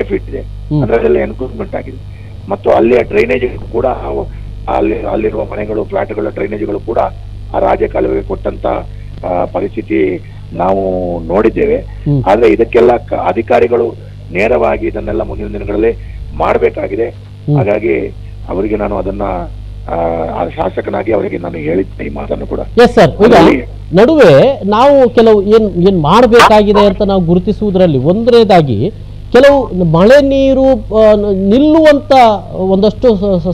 ಫೀಟ್ ಇದೆ, ಅದರಲ್ಲಿ ಎನ್ಕ್ರೋಚ್ಮೆಂಟ್ ಆಗಿದೆ. ಮತ್ತು ಅಲ್ಲಿಯ ಡ್ರೈನೇಜ್ ಕೂಡ ಅಲ್ಲಿರುವ ಮನೆಗಳು, ಫ್ಲಾಟ್ಗಳ ಡ್ರೈನೇಜ್ಗಳು ಕೂಡ ಆ ರಾಜಕಾಲುವೆಗೆ ಕೊಟ್ಟಂತ ಪರಿಸ್ಥಿತಿ ನಾವು ನೋಡಿದ್ದೇವೆ. ಆದ್ರೆ ಇದಕ್ಕೆಲ್ಲ ಅಧಿಕಾರಿಗಳು ನೇರವಾಗಿ ಇದನ್ನೆಲ್ಲ ಮುಂದಿನ ದಿನಗಳಲ್ಲಿ ಮಾಡಬೇಕಾಗಿದೆ. ಹಾಗಾಗಿ ಅವರಿಗೆ ನಾನು ಅದನ್ನ ಶಾಸಕನಾಗಿ ಅವರಿಗೆ ನಾನು ಹೇಳಿದ್ದೆ ಈ ಮಾತನ್ನು ಕೂಡ. ಎಸ್ ಸರ್, ಈಗ ನಡುವೆ ನಾವು ಕೆಲವು ಏನ್ ಮಾಡಬೇಕಾಗಿದೆ ಅಂತ ನಾವು ಗುರುತಿಸುವುದರಲ್ಲಿ ಒಂದನೇದಾಗಿ ಕೆಲವು ಮಳೆ ನೀರು ನಿಲ್ಲುವಂತ ಒಂದಷ್ಟು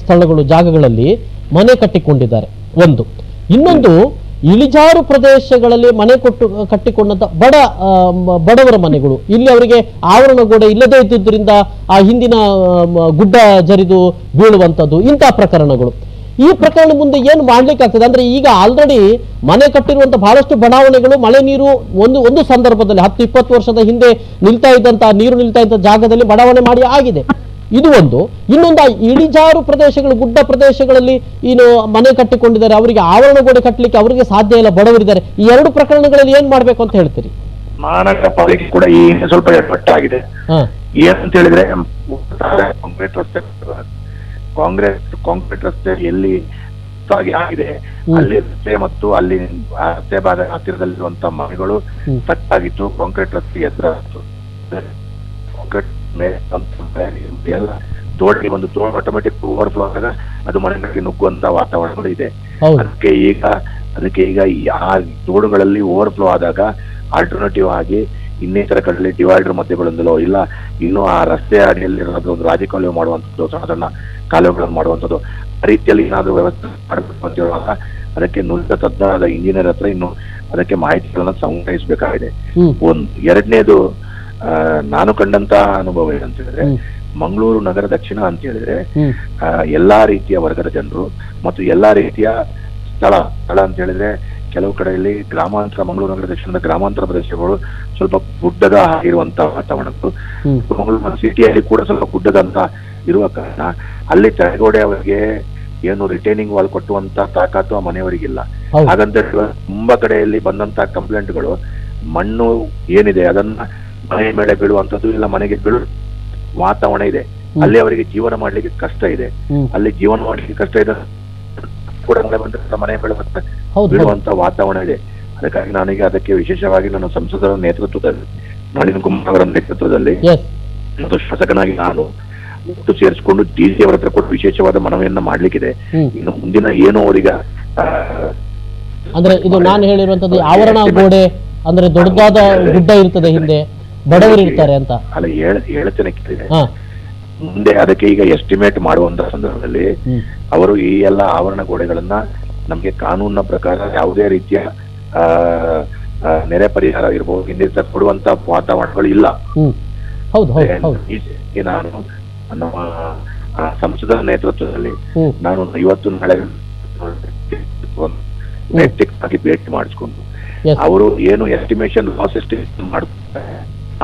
ಸ್ಥಳಗಳು, ಜಾಗಗಳಲ್ಲಿ ಮನೆ ಕಟ್ಟಿಕೊಂಡಿದ್ದಾರೆ ಒಂದು. ಇನ್ನೊಂದು, ಇಳಿಜಾರು ಪ್ರದೇಶಗಳಲ್ಲಿ ಮನೆ ಕಟ್ಟಿಕೊಂಡಂತ ಬಡವರ ಮನೆಗಳು, ಇಲ್ಲಿ ಅವರಿಗೆ ಆವರಣ ಗೋಡೆ ಇಲ್ಲದೇ ಇದ್ದುದರಿಂದ ಆ ಹಿಂದಿನ ಗುಡ್ಡ ಜರಿದು ಬೀಳುವಂಥದ್ದು, ಇಂತಹ ಪ್ರಕರಣಗಳು. ಈ ಪ್ರಕರಣ ಮುಂದೆ ಏನು ಮಾಡ್ಲಿಕ್ಕೆ ಆಗ್ತದೆ ಅಂದ್ರೆ, ಈಗ ಆಲ್ರೆಡಿ ಮನೆ ಕಟ್ಟಿರುವಂತಹ ಬಹಳಷ್ಟು ಬಡಾವಣೆಗಳು ಮಳೆ ನೀರು ಒಂದು ಸಂದರ್ಭದಲ್ಲಿ 10-20 ವರ್ಷದ ಹಿಂದೆ ನೀರು ನಿಲ್ತಾ ಇದ್ದ ಜಾಗದಲ್ಲಿ ಬಡಾವಣೆ ಮಾಡಿ ಆಗಿದೆ. ಇದು ಒಂದು. ಇನ್ನೊಂದು, ಇಳಿಜಾರು ಪ್ರದೇಶಗಳು, ಗುಡ್ಡ ಪ್ರದೇಶಗಳಲ್ಲಿ ಮನೆ ಕಟ್ಟಿಕೊಂಡಿದ್ದಾರೆ, ಅವರಿಗೆ ಆವರಣ ಗೋಡೆ ಕಟ್ಟಲಿಕ್ಕೆ ಅವರಿಗೆ ಸಾಧ್ಯ ಇಲ್ಲ, ಬಡವರಿದ್ದಾರೆ. ಈ ಎರಡು ಪ್ರಕರಣಗಳಲ್ಲಿ ಏನ್ ಮಾಡ್ಬೇಕು ಅಂತ ಹೇಳ್ತೀರಿ? ಮಹಾನಗರ ಪಾಲಿಕೆ ಕೂಡ ಈ ಸ್ವಲ್ಪ ಎಡವಟ್ಟಾಗಿದೆ. ಏನಂತ ಹೇಳಿದ್ರೆ, ಕಾಂಕ್ರೀಟ್ ರಸ್ತೆ ಎಲ್ಲಿ ಆಗಿದೆ ಅಲ್ಲಿ ರಸ್ತೆ ಮತ್ತು ಅಲ್ಲಿ ರಸ್ತೆ ಭಾಗ ಹತ್ತಿರದಲ್ಲಿರುವಂತಹ ಮನೆಗಳು ತಟ್ಟಾಗಿತ್ತು. ಕಾಂಕ್ರೀಟ್ ರಸ್ತೆ ಎತ್ತರ ಎಲ್ಲ ತೋಡಿಗೆ ಒಂದು ಆಟೋಮೆಟಿಕ್ ಓವರ್ಫ್ಲೋ ಆದಾಗ ಅದು ಮನೆಗಳಿಗೆ ನುಗ್ಗುವಂತ ವಾತಾವರಣಗಳು ಇದೆ. ಅದಕ್ಕೆ ಈಗ ಆ ತೋಡುಗಳಲ್ಲಿ ಓವರ್ಫ್ಲೋ ಆದಾಗ ಆಲ್ಟರ್ನೇಟಿವ್ ಆಗಿ ಇನ್ನಿತರ ಕಡೆಯಲ್ಲಿ ಡಿವೈಡರ್ ಮಧ್ಯೆಗಳಿಂದಲೋ ಇಲ್ಲ ಇನ್ನು ಆ ರಸ್ತೆ ಅಡಿಯಲ್ಲಿರೋದು ಒಂದು ರಾಜಕಾಲುವೆ ಮಾಡುವಂಥದ್ದು, ಸಣ್ಣ ಸಣ್ಣ ಕಾಲುವೆಗಳನ್ನು ಮಾಡುವಂಥದ್ದು, ಆ ರೀತಿಯಲ್ಲಿ ಏನಾದರೂ ವ್ಯವಸ್ಥೆ ಮಾಡಬೇಕು ಅಂತ ಹೇಳುವಾಗ ಅದಕ್ಕೆ ನುರಿತ ತಜ್ಞರಾದ ಇಂಜಿನಿಯರ್ ಹತ್ರ ಇನ್ನು ಅದಕ್ಕೆ ಮಾಹಿತಿಗಳನ್ನ ಸಂಗ್ರಹಿಸಬೇಕಾಗಿದೆ. ಎರಡನೇದು, ನಾನು ಕಂಡಂತ ಅನುಭವ ಏನಂತ ಹೇಳಿದ್ರೆ, ಮಂಗಳೂರು ನಗರ ದಕ್ಷಿಣ ಅಂತ ಹೇಳಿದ್ರೆ ಎಲ್ಲಾ ರೀತಿಯ ವರ್ಗದ ಜನರು ಮತ್ತು ಎಲ್ಲಾ ರೀತಿಯ ಸ್ಥಳ ಅಂತ ಹೇಳಿದ್ರೆ, ಕೆಲವು ಕಡೆಯಲ್ಲಿ ಗ್ರಾಮಾಂತರ, ಮಂಗಳೂರು ನಗರ ದಕ್ಷಿಣದ ಗ್ರಾಮಾಂತರ ಪ್ರದೇಶಗಳು ಸ್ವಲ್ಪ ಗುಡ್ಡದ ಇರುವಂತಹ ವಾತಾವರಣಗಳು, ಮಂಗಳೂರು ಸಿಟಿಯಲ್ಲಿ ಕೂಡ ಸ್ವಲ್ಪ ಗುಡ್ಡದಂತ ಇರುವ ಕಾರಣ ಅಲ್ಲಿ ತಡೆಗೋಡೆ ಅವರಿಗೆ ಏನು ರಿಟೈನಿಂಗ್ ವಾಲ್ ಕೊಟ್ಟುವಂತ ತಾಕತ್ತು ಆ ಮನೆಯವರಿಗಿಲ್ಲ. ಹಾಗಂತ ತುಂಬಾ ಕಡೆಯಲ್ಲಿ ಬಂದಂತ ಕಂಪ್ಲೇಂಟ್ಗಳು, ಮಣ್ಣು ಏನಿದೆ ಅದನ್ನ ಮನೆ ಮೇಲೆ ಬೀಳುವಂತದ್ದು, ಇಲ್ಲ ಮನೆಗೆ ಬೀಳು ವಾತಾವರಣ ಇದೆ, ಅಲ್ಲಿ ಅವರಿಗೆ ಜೀವನ ಮಾಡ್ಲಿಕ್ಕೆ ಕಷ್ಟ ಇದೆ. ಅಲ್ಲಿ ಜೀವನ ಮಾಡ್ಲಿಕ್ಕೆ ಕಷ್ಟ ಇದೆ ಕೂಡ ಮನೆ ಬೀಳುವಂತ ವಾತಾವರಣ ಇದೆ. ಅದಕ್ಕಾಗಿ ನಾನೀಗ ಅದಕ್ಕೆ ವಿಶೇಷವಾಗಿ ನನ್ನ ಸಂಸದರ ನೇತೃತ್ವದಲ್ಲಿ, ನಳಿನ್ ಕುಮಾರ್ ಅವರ ನೇತೃತ್ವದಲ್ಲಿ ಮತ್ತು ಶಾಸಕನಾಗಿ ನಾನು ಒಟ್ಟು ಸೇರಿಸಿಕೊಂಡು ಡಿಸಿ ಅವರ ಹತ್ರ ಕೊಟ್ಟು ವಿಶೇಷವಾದ ಮನವಿಯನ್ನ ಮಾಡ್ಲಿಕ್ಕಿದೆ. ಇನ್ನು ಮುಂದಿನ ಏನು ಅವರೀಗ ಅಂದ್ರೆ ಇದು ನಾನು ಹೇಳಿರುವಂತದ್ದು ಆವರಣ ಗೋಡೆ ಅಂದ್ರೆ ದೊಡ್ಡದಾದ ಗುಡ್ಡ ಇರ್ತದೆ, ಹಿಂದೆ ಬಡವರು ಇರ್ತಾರೆ ಅಂತ ಅಲ್ಲ ಹೇಳ್ತೇನೆ. ಮುಂದೆ ಅದಕ್ಕೆ ಈಗ ಎಸ್ಟಿಮೇಟ್ ಮಾಡುವಂತ ಸಂದರ್ಭದಲ್ಲಿ ಅವರು ಈ ಎಲ್ಲ ಆವರಣ ಗೋಡೆಗಳನ್ನ ನಮ್ಗೆ ಕಾನೂನಿನ ಪ್ರಕಾರ ಯಾವುದೇ ರೀತಿಯ ನೆರೆ ಪರಿಹಾರ ಇರಬಹುದು, ಹಿಂದೆ ಕೊಡುವಂತ ವಾತಾವರಣಗಳು ಇಲ್ಲ. ನಾನು ನಮ್ಮ ಸಂಸದರ ನೇತೃತ್ವದಲ್ಲಿ ನಾನು ಇವತ್ತು ನಾಳೆ ವೈಯಕ್ತಿಕ ಆಗಿ ಭೇಟಿ ಮಾಡಿಸ್ಕೊಂಡು ಅವರು ಏನು ಎಸ್ಟಿಮೇಷನ್ ಲಾಸ್ ಎಸ್ಟಿಮೇಷನ್ ಮಾಡ್ತಾರೆ,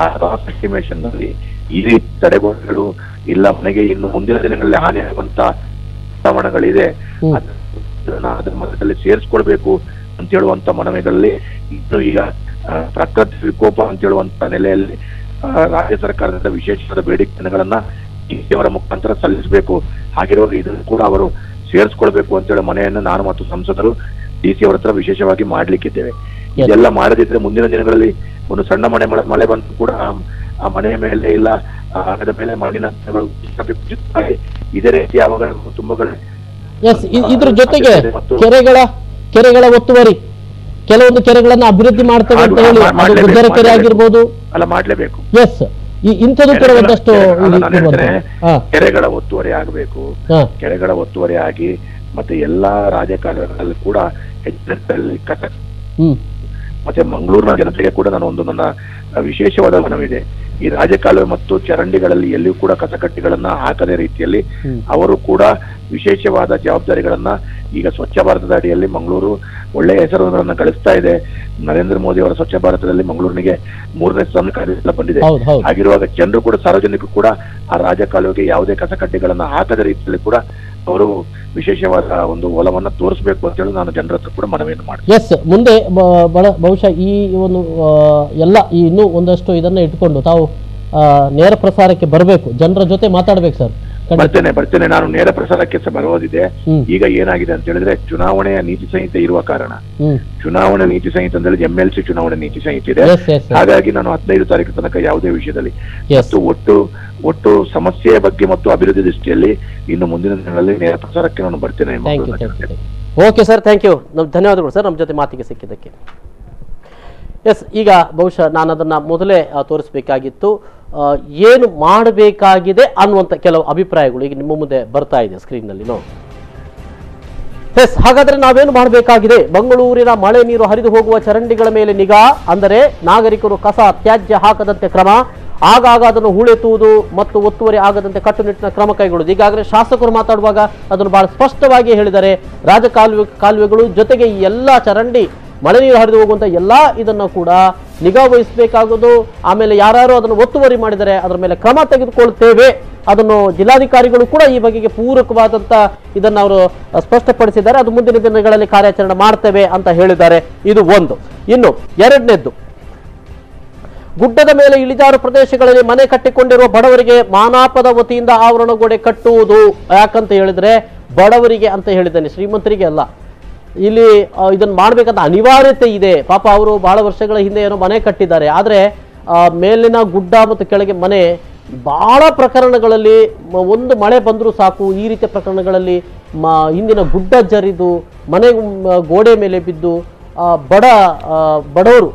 ಆ ಲಾಸ್ ಎಸ್ಟಿಮೇಷನ್ ನಲ್ಲಿ ಈ ರೀತಿ ತಡೆಗೋಡೆಗಳು ಇಲ್ಲ, ಮನೆಗೆ ಇನ್ನು ಮುಂದಿನ ದಿನಗಳಲ್ಲಿ ಹಾನಿಯಾಗುವಂತ ವಾತಾವರಣಗಳಿದೆ, ಅದರ ಮಧ್ಯದಲ್ಲಿ ಸೇರಿಸ್ಕೊಳ್ಬೇಕು ಅಂತ ಹೇಳುವಂತ ಮನವಿಗಳಲ್ಲಿ ಇನ್ನು ಈಗ ಪ್ರಕೃತಿ ವಿಕೋಪ ಅಂತ ಹೇಳುವಂತ ನೆಲೆಯಲ್ಲಿ ರಾಜ್ಯ ಸರ್ಕಾರದಿಂದ ವಿಶೇಷವಾದ ಬೇಡಿಕೆಗಳನ್ನ ಡಿಸಿಯವರ ಮುಖಾಂತರ ಸಲ್ಲಿಸಬೇಕು. ಹಾಗಿರುವಾಗ ಇದನ್ನು ಕೂಡ ಅವರು ಸೇರಿಸ್ಕೊಳ್ಬೇಕು ಅಂತ ಹೇಳಿ ಮನೆಯನ್ನು ನಾನು ಮತ್ತು ಸಂಸದರು ಡಿಸಿ ಅವರ ಹತ್ರ ವಿಶೇಷವಾಗಿ ಮಾಡ್ಲಿಕ್ಕಿದ್ದೇವೆ. ಇದೆಲ್ಲ ಮಾಡದಿದ್ರೆ ಮುಂದಿನ ದಿನಗಳಲ್ಲಿ ಒಂದು ಸಣ್ಣ ಮಳೆ ಬಂದು ಕೂಡ ಆ ಮನೆಯ ಮೇಲೆ ಇಲ್ಲ ಅದರ ಮೇಲೆ ಮಣ್ಣಿನ ಇದೇ ರೀತಿ ಅವುಗಳ ತುಂಬಗಳು. ಇದ್ರ ಜೊತೆಗೆ ಕೆರೆಗಳ ಒತ್ತುವರಿ, ಕೆಲವೊಂದು ಕೆರೆಗಳನ್ನ ಅಭಿವೃದ್ಧಿ ಮಾಡ್ತೇವೆ ಅಂತ ಹೇಳಿ, ಗುಡ್ಡರ ಕೆರೆ ಆಗಿರ್ಬೋದು, ಅಲ್ಲ ಮಾಡ್ಲೇಬೇಕು. ಎಸ್, ಇಂಥದ್ದು ಕೂಡ ಒಂದಷ್ಟು ಕೆರೆಗಳ ಒತ್ತುವರಿ ಆಗಬೇಕು. ಕೆರೆಗಳ ಒತ್ತುವರಿ ಆಗಿ ಮತ್ತೆ ಎಲ್ಲಾ ರಾಜಕಾರಣಗಳಲ್ಲಿ ಕೂಡ ಹೆಚ್ಚಿನಲ್ಲಿ ಕಸ. ಮತ್ತೆ ಮಂಗಳೂರಿನ ಜನತೆಗೆ ಕೂಡ ನನ್ನ ವಿಶೇಷವಾದ ಮನವಿದೆ. ಈ ರಾಜಕಾಲುವೆ ಮತ್ತು ಚರಂಡಿಗಳಲ್ಲಿ ಎಲ್ಲಿಯೂ ಕೂಡ ಕಸಕಟ್ಟಿಗಳನ್ನ ಹಾಕದ ರೀತಿಯಲ್ಲಿ ಅವರು ಕೂಡ ವಿಶೇಷವಾದ ಜವಾಬ್ದಾರಿಗಳನ್ನ ಈಗ ಸ್ವಚ್ಛ ಭಾರತದ ಅಡಿಯಲ್ಲಿ ಮಂಗಳೂರು ಒಳ್ಳೆಯ ಹೆಸರನ್ನು ಗಳಿಸ್ತಾ ಇದೆ. ನರೇಂದ್ರ ಮೋದಿ ಅವರ ಸ್ವಚ್ಛ ಭಾರತದಲ್ಲಿ ಮಂಗಳೂರಿನಿಗೆ 3ನೇ ಸ್ಥಾನ ಬಂದಿದೆ. ಹಾಗಿರುವಾಗ ಜನರು ಕೂಡ, ಸಾರ್ವಜನಿಕರು ಕೂಡ ಆ ರಾಜಕಾಲುವೆಗೆ ಯಾವುದೇ ಕಸಕಡ್ಡಿಗಳನ್ನ ಹಾಕದ ರೀತಿಯಲ್ಲಿ ಕೂಡ ಅವರು ವಿಶೇಷವಾದ ಒಂದು ಒಲವನ್ನ ತೋರಿಸಬೇಕು ಅಂತ ಹೇಳಿ ನಾನು ಜನರ ಹತ್ರ ಕೂಡ ಮನವಿಯನ್ನು ಮಾಡ್ತೀನಿ. ಎಸ್, ಮುಂದೆ ಬಹುಶಃ ಈ ಒಂದು ಎಲ್ಲ ಇನ್ನೂ ಒಂದಷ್ಟು ಇದನ್ನ ಇಟ್ಕೊಂಡು ತಾವು ನೇರ ಪ್ರಸಾರಕ್ಕೆ ಬರಬೇಕು, ಜನರ ಜೊತೆ ಮಾತಾಡ್ಬೇಕು ಸರ್. ಬರ್ತೇನೆ ನಾನು ನೇರ ಪ್ರಸಾರಕ್ಕೆ ಬರೋದಿದೆ. ಈಗ ಏನಾಗಿದೆ ಅಂತ ಹೇಳಿದ್ರೆ ಚುನಾವಣೆಯ ನೀತಿ ಸಂಹಿತೆ ಇರುವ ಕಾರಣ, ಚುನಾವಣಾ ನೀತಿ ಸಂಹಿತೆ ಅಂತ ಹೇಳಿದ್ರೆ MLC ಚುನಾವಣಾ ನೀತಿ ಸಂಹಿತೆ ಇದೆ. ಹಾಗಾಗಿ ನಾನು 15 ತಾರೀಕು ತನಕ ಯಾವುದೇ ವಿಷಯದಲ್ಲಿ ಮತ್ತು ಒಟ್ಟು ಸಮಸ್ಯೆಯ ಬಗ್ಗೆ ಮತ್ತು ಅಭಿವೃದ್ಧಿ ದೃಷ್ಟಿಯಲ್ಲಿ ಇನ್ನು ಮುಂದಿನ ದಿನಗಳಲ್ಲಿ ನೇರ ಪ್ರಸಾರಕ್ಕೆ ನಾನು ಬರ್ತೇನೆ. Okay sir, thank you. ಧನ್ಯವಾದಗಳು ಸರ್ ನಮ್ಮ ಜೊತೆ ಮಾತಿಗೆ ಸಿಕ್ಕಿದ್ದಕ್ಕೆ. ಎಸ್, ಈಗ ಬಹುಶಃ ನಾನು ಅದನ್ನು ಮೊದಲೇ ತೋರಿಸಬೇಕಾಗಿತ್ತು. ಏನು ಮಾಡಬೇಕಾಗಿದೆ ಅನ್ನುವಂಥ ಕೆಲವು ಅಭಿಪ್ರಾಯಗಳು ಈಗ ನಿಮ್ಮ ಮುಂದೆ ಬರ್ತಾ ಇದೆ ಸ್ಕ್ರೀನ್ನಲ್ಲಿ ನೋಡಿ. ಎಸ್, ಹಾಗಾದ್ರೆ ನಾವೇನು ಮಾಡಬೇಕಾಗಿದೆ? ಮಂಗಳೂರಿನ ಮಳೆ ನೀರು ಹರಿದು ಹೋಗುವ ಚರಂಡಿಗಳ ಮೇಲೆ ನಿಗಾ, ಅಂದರೆ ನಾಗರಿಕರು ಕಸ ತ್ಯಾಜ್ಯ ಹಾಕದಂತೆ ಕ್ರಮ, ಆಗಾಗ ಅದನ್ನು ಹೂಳೆತ್ತುವುದು ಮತ್ತು ಒತ್ತುವರಿ ಆಗದಂತೆ ಕಟ್ಟುನಿಟ್ಟಿನ ಕ್ರಮ ಕೈಗೊಳ್ಳುವುದು. ಈಗಾಗಲೇ ಶಾಸಕರು ಮಾತಾಡುವಾಗ ಅದನ್ನು ಬಹಳ ಸ್ಪಷ್ಟವಾಗಿ ಹೇಳಿದ್ದಾರೆ. ಕಾಲುವೆಗಳು ಜೊತೆಗೆ ಈ ಎಲ್ಲ ಚರಂಡಿ ಮಳೆ ನೀರು ಹರಿದು ಹೋಗುವಂಥ ಎಲ್ಲ ಇದನ್ನು ಕೂಡ ನಿಗಾ ವಹಿಸಬೇಕಾಗೋದು. ಆಮೇಲೆ ಯಾರು ಅದನ್ನು ಒತ್ತುವರಿ ಮಾಡಿದರೆ ಅದರ ಮೇಲೆ ಕ್ರಮ ತೆಗೆದುಕೊಳ್ತೇವೆ. ಅದನ್ನು ಜಿಲ್ಲಾಧಿಕಾರಿಗಳು ಕೂಡ ಈ ಬಗೆಗೆ ಪೂರಕವಾದಂಥ ಇದನ್ನು ಅವರು ಸ್ಪಷ್ಟಪಡಿಸಿದ್ದಾರೆ. ಅದು ಮುಂದಿನ ದಿನಗಳಲ್ಲಿ ಕಾರ್ಯಾಚರಣೆ ಮಾಡ್ತೇವೆ ಅಂತ ಹೇಳಿದ್ದಾರೆ. ಇದು ಒಂದು. ಇನ್ನು ಎರಡನೇದ್ದು, ಗುಡ್ಡದ ಮೇಲೆ ಇಳಿಜಾರು ಪ್ರದೇಶಗಳಲ್ಲಿ ಮನೆ ಕಟ್ಟಿಕೊಂಡಿರುವ ಬಡವರಿಗೆ ಮಾನಾಪದ ವತಿಯಿಂದ ಆವರಣಗೋಡೆ ಕಟ್ಟುವುದು. ಯಾಕಂತ ಹೇಳಿದ್ರೆ ಬಡವರಿಗೆ ಅಂತ ಹೇಳಿದ್ದೇನೆ, ಶ್ರೀಮಂತರಿಗೆ ಅಲ್ಲ. ಇಲ್ಲಿ ಇದನ್ನು ಮಾಡಬೇಕಂತ ಅನಿವಾರ್ಯತೆ ಇದೆ. ಪಾಪ ಅವರು ಬಹಳ ವರ್ಷಗಳ ಹಿಂದೆ ಏನೋ ಮನೆ ಕಟ್ಟಿದ್ದಾರೆ, ಆದರೆ ಮೇಲಿನ ಗುಡ್ಡ ಮತ್ತು ಕೆಳಗೆ ಮನೆ ಬಹಳ ಪ್ರಕರಣಗಳಲ್ಲಿ ಒಂದು ಮಳೆ ಬಂದರೂ ಸಾಕು, ಈ ರೀತಿಯ ಪ್ರಕರಣಗಳಲ್ಲಿ ಹಿಂದಿನ ಗುಡ್ಡ ಜರಿದು ಮನೆ ಗೋಡೆ ಮೇಲೆ ಬಿದ್ದು ಬಡವರು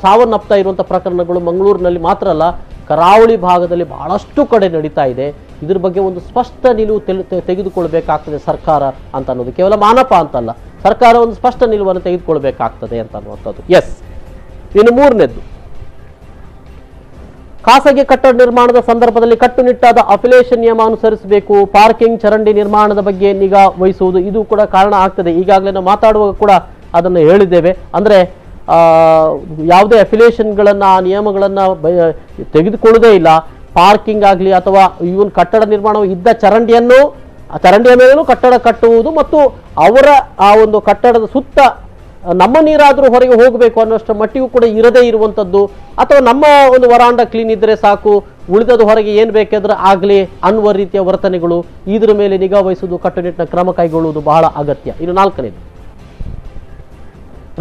ಸಾವನ್ನಪ್ತಾ ಇರುವಂಥ ಪ್ರಕರಣಗಳು ಮಂಗಳೂರಿನಲ್ಲಿ ಮಾತ್ರ ಅಲ್ಲ, ಕರಾವಳಿ ಭಾಗದಲ್ಲಿ ಬಹಳಷ್ಟು ಕಡೆ ನಡೀತಾ ಇದೆ. ಇದ್ರ ಬಗ್ಗೆ ಒಂದು ಸ್ಪಷ್ಟ ನಿಲುವು ತೆಗೆದುಕೊಳ್ಬೇಕಾಗ್ತದೆ ಸರ್ಕಾರ ಅಂತ ಅನ್ನೋದು. ಕೇವಲ ಮಾನಪ ಅಂತಲ್ಲ, ಸರ್ಕಾರ ಒಂದು ಸ್ಪಷ್ಟ ನಿಲುವನ್ನು ತೆಗೆದುಕೊಳ್ಬೇಕಾಗ್ತದೆ ಅಂತ ಅನ್ನುವಂಥದ್ದು. ಎಸ್, ಇನ್ನು ಮೂರನೇದ್ದು, ಖಾಸಗಿ ಕಟ್ಟಡ ನಿರ್ಮಾಣದ ಸಂದರ್ಭದಲ್ಲಿ ಕಟ್ಟುನಿಟ್ಟಾದ ಅಫಿಲೇಷನ್ ನಿಯಮ ಅನುಸರಿಸಬೇಕು. ಪಾರ್ಕಿಂಗ್, ಚರಂಡಿ ನಿರ್ಮಾಣದ ಬಗ್ಗೆ ನಿಗಾ ವಹಿಸುವುದು, ಇದು ಕೂಡ ಕಾರಣ ಆಗ್ತದೆ. ಈಗಾಗಲೇ ನಾವು ಮಾತಾಡುವಾಗ ಕೂಡ ಅದನ್ನು ಹೇಳಿದ್ದೇವೆ. ಅಂದರೆ ಯಾವುದೇ ಅಫಿಲೇಷನ್ಗಳನ್ನು, ಆ ನಿಯಮಗಳನ್ನು ತೆಗೆದುಕೊಳ್ಳೋದೇ ಇಲ್ಲ. ಪಾರ್ಕಿಂಗ್ ಆಗಲಿ ಅಥವಾ ಇವನ್ ಕಟ್ಟಡ ನಿರ್ಮಾಣ ಇದ್ದ ಚರಂಡಿಯ ಮೇಲೂ ಕಟ್ಟಡ ಕಟ್ಟುವುದು ಮತ್ತು ಅವರ ಆ ಒಂದು ಕಟ್ಟಡದ ಸುತ್ತ ನಮ್ಮ ನೀರಾದರೂ ಹೊರಗೆ ಹೋಗಬೇಕು ಅನ್ನೋಷ್ಟರ ಮಟ್ಟಿಗೂ ಕೂಡ ಇರದೇ ಇರುವಂಥದ್ದು, ಅಥವಾ ನಮ್ಮ ಒಂದು ವರಾಂಡ ಕ್ಲೀನ್ ಇದ್ದರೆ ಸಾಕು, ಉಳಿದದು ಹೊರಗೆ ಏನು ಬೇಕಾದ್ರೆ ಆಗಲಿ ಅನ್ನುವ ರೀತಿಯ ವರ್ತನೆಗಳು, ಇದ್ರ ಮೇಲೆ ನಿಗಾ ವಹಿಸುವುದು, ಕಟ್ಟುನಿಟ್ಟಿನ ಕ್ರಮ ಕೈಗೊಳ್ಳುವುದು ಬಹಳ ಅಗತ್ಯ. ಇನ್ನು ನಾಲ್ಕನೇದು,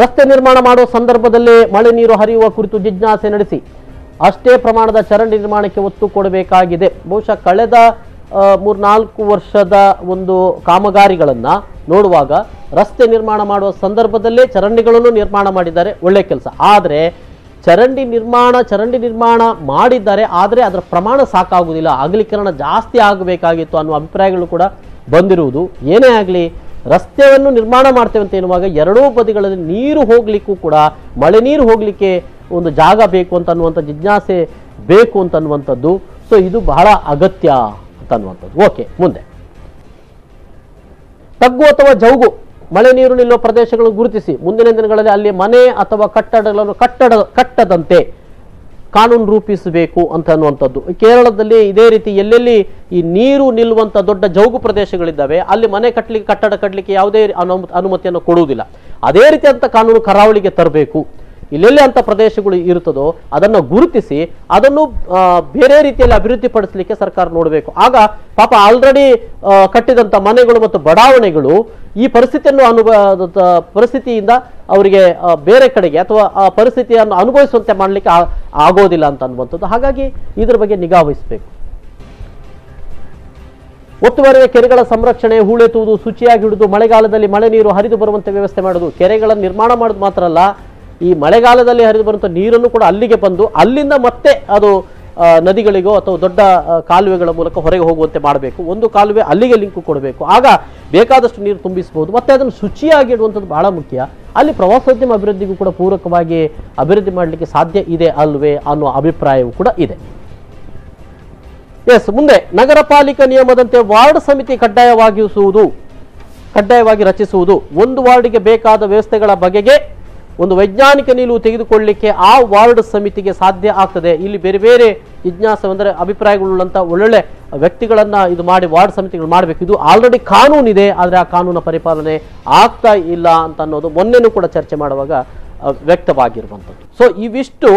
ರಸ್ತೆ ನಿರ್ಮಾಣ ಮಾಡುವ ಸಂದರ್ಭದಲ್ಲಿ ಮಳೆ ನೀರು ಹರಿಯುವ ಕುರಿತು ಜಿಜ್ಞಾಸೆ ನಡೆಸಿ ಅಷ್ಟೇ ಪ್ರಮಾಣದ ಚರಂಡಿ ನಿರ್ಮಾಣಕ್ಕೆ ಒತ್ತು ಕೊಡಬೇಕಾಗಿದೆ. ಬಹುಶಃ ಕಳೆದ 3-4 ವರ್ಷದ ಒಂದು ಕಾಮಗಾರಿಗಳನ್ನು ನೋಡುವಾಗ ರಸ್ತೆ ನಿರ್ಮಾಣ ಮಾಡುವ ಸಂದರ್ಭದಲ್ಲೇ ಚರಂಡಿಗಳನ್ನು ನಿರ್ಮಾಣ ಮಾಡಿದ್ದಾರೆ, ಒಳ್ಳೆ ಕೆಲಸ. ಆದರೆ ಚರಂಡಿ ನಿರ್ಮಾಣ ಮಾಡಿದ್ದಾರೆ, ಆದರೆ ಅದರ ಪ್ರಮಾಣ ಸಾಕಾಗುವುದಿಲ್ಲ, ಅಗಲೀಕರಣ ಜಾಸ್ತಿ ಆಗಬೇಕಾಗಿತ್ತು ಅನ್ನುವ ಅಭಿಪ್ರಾಯಗಳು ಕೂಡ ಬಂದಿರುವುದು. ಏನೇ ಆಗಲಿ, ರಸ್ತೆಯನ್ನು ನಿರ್ಮಾಣ ಮಾಡ್ತೇವೆ ಅಂತ ಎನ್ನುವಾಗ ಎರಡೂ ಬದಿಗಳಲ್ಲಿ ನೀರು ಹೋಗ್ಲಿಕ್ಕೂ ಕೂಡ, ಮಳೆ ನೀರು ಹೋಗ್ಲಿಕ್ಕೆ ಒಂದು ಜಾಗ ಬೇಕು ಅಂತ ಅನ್ನುವಂಥ ಜಿಜ್ಞಾಸೆ ಬೇಕು ಅಂತ ಅನ್ನುವಂಥದ್ದು. ಸೊ ಇದು ಬಹಳ ಅಗತ್ಯ ಅಂತ ಅನ್ನುವಂಥದ್ದು. ಓಕೆ, ಮುಂದೆ, ತಗ್ಗು ಅಥವಾ ಜೌಗು ಮಳೆ ನೀರು ನಿಲ್ಲುವ ಪ್ರದೇಶಗಳನ್ನು ಗುರುತಿಸಿ ಮುಂದಿನ ದಿನಗಳಲ್ಲಿ ಅಲ್ಲಿ ಮನೆ ಅಥವಾ ಕಟ್ಟಡಗಳನ್ನು ಕಟ್ಟದಂತೆ ಕಾನೂನು ರೂಪಿಸಬೇಕು ಅಂತ ಅನ್ನುವಂಥದ್ದು. ಕೇರಳದಲ್ಲಿ ಇದೇ ರೀತಿ ಎಲ್ಲೆಲ್ಲಿ ಈ ನೀರು ನಿಲ್ಲುವಂಥ ದೊಡ್ಡ ಜೌಗು ಪ್ರದೇಶಗಳಿದ್ದಾವೆ ಅಲ್ಲಿ ಮನೆ ಕಟ್ಟಲಿಕ್ಕೆ, ಕಟ್ಟಡ ಕಟ್ಟಲಿಕ್ಕೆ ಯಾವುದೇ ಅನುಮತಿಯನ್ನು ಕೊಡುವುದಿಲ್ಲ. ಅದೇ ರೀತಿಯಾದಂಥ ಕಾನೂನು ಕರಾವಳಿಗೆ ತರಬೇಕು. ಇಲ್ಲೆಲ್ಲಿ ಅಂತ ಪ್ರದೇಶಗಳು ಇರುತ್ತದೋ ಅದನ್ನು ಗುರುತಿಸಿ ಅದನ್ನು ಬೇರೆ ರೀತಿಯಲ್ಲಿ ಅಭಿವೃದ್ಧಿ ಪಡಿಸಲಿಕ್ಕೆ ಸರ್ಕಾರ ನೋಡಬೇಕು. ಆಗ ಪಾಪ ಆಲ್ರೆಡಿ ಕಟ್ಟಿದಂಥ ಮನೆಗಳು ಮತ್ತು ಬಡಾವಣೆಗಳು ಈ ಪರಿಸ್ಥಿತಿಯಿಂದ ಅವರಿಗೆ ಬೇರೆ ಕಡೆಗೆ ಅಥವಾ ಆ ಪರಿಸ್ಥಿತಿಯನ್ನು ಅನುಭವಿಸುವಂತೆ ಮಾಡಲಿಕ್ಕೆ ಆಗೋದಿಲ್ಲ ಅಂತ ಅನ್ನುವಂಥದ್ದು. ಹಾಗಾಗಿ ಇದ್ರ ಬಗ್ಗೆ ನಿಗಾ ವಹಿಸಬೇಕು. ಒತ್ತುವರಿಯ ಕೆರೆಗಳ ಸಂರಕ್ಷಣೆ, ಹೂಳೆತ್ತುವುದು, ಶುಚಿಯಾಗಿ ಹಿಡಿದು ಮಳೆಗಾಲದಲ್ಲಿ ಮಳೆ ನೀರು ಹರಿದು ಬರುವಂತೆ ವ್ಯವಸ್ಥೆ ಮಾಡೋದು. ಕೆರೆಗಳನ್ನು ನಿರ್ಮಾಣ ಮಾಡೋದು ಮಾತ್ರ ಅಲ್ಲ, ಈ ಮಳೆಗಾಲದಲ್ಲಿ ಹರಿದು ಬರುವಂಥ ನೀರನ್ನು ಕೂಡ ಅಲ್ಲಿಗೆ ಬಂದು ಅಲ್ಲಿಂದ ಮತ್ತೆ ಅದು ನದಿಗಳಿಗೋ ಅಥವಾ ದೊಡ್ಡ ಕಾಲುವೆಗಳ ಮೂಲಕ ಹೊರಗೆ ಹೋಗುವಂತೆ ಮಾಡಬೇಕು. ಒಂದು ಕಾಲುವೆ ಅಲ್ಲಿಗೆ ಲಿಂಕು ಕೊಡಬೇಕು, ಆಗ ಬೇಕಾದಷ್ಟು ನೀರು ತುಂಬಿಸಬಹುದು. ಮತ್ತೆ ಅದನ್ನು ಶುಚಿಯಾಗಿ ಇಡುವಂಥದ್ದು ಬಹಳ ಮುಖ್ಯ. ಅಲ್ಲಿ ಪ್ರವಾಸೋದ್ಯಮ ಅಭಿವೃದ್ಧಿಗೂ ಕೂಡ ಪೂರಕವಾಗಿ ಅಭಿವೃದ್ಧಿ ಮಾಡಲಿಕ್ಕೆ ಸಾಧ್ಯ ಇದೆ ಅಲ್ವೇ ಅನ್ನುವ ಅಭಿಪ್ರಾಯವೂ ಕೂಡ ಇದೆ. ಎಸ್, ಮುಂದೆ, ನಗರ ಪಾಲಿಕೆ ನಿಯಮದಂತೆ ವಾರ್ಡ್ ಸಮಿತಿ ಕಡ್ಡಾಯವಾಗಿ ರಚಿಸುವುದು. ಒಂದು ವಾರ್ಡ್ಗೆ ಬೇಕಾದ ವ್ಯವಸ್ಥೆಗಳ ಬಗೆಗೆ ಒಂದು ವೈಜ್ಞಾನಿಕ ನಿಲುವು ತೆಗೆದುಕೊಳ್ಳಲಿಕ್ಕೆ ಆ ವಾರ್ಡ್ ಸಮಿತಿಗೆ ಸಾಧ್ಯ ಆಗ್ತದೆ. ಇಲ್ಲಿ ಬೇರೆ ಬೇರೆ ಜಿಜ್ಞಾಸೆ ಅಂದರೆ ಅಭಿಪ್ರಾಯಗಳುಳ್ಳಂಥ ಒಳ್ಳೊಳ್ಳೆ ವ್ಯಕ್ತಿಗಳನ್ನು ಇದು ಮಾಡಿ ವಾರ್ಡ್ ಸಮಿತಿಗಳು ಮಾಡಬೇಕು. ಇದು ಆಲ್ರೆಡಿ ಕಾನೂನಿದೆ, ಆದರೆ ಆ ಕಾನೂನ ಪರಿಪಾಲನೆ ಆಗ್ತಾ ಇಲ್ಲ ಅಂತ ಅನ್ನೋದು ಮೊನ್ನೆನೂ ಕೂಡ ಚರ್ಚೆ ಮಾಡುವಾಗ ವ್ಯಕ್ತವಾಗಿರುವಂಥದ್ದು. ಸೊ ಇವಿಷ್ಟು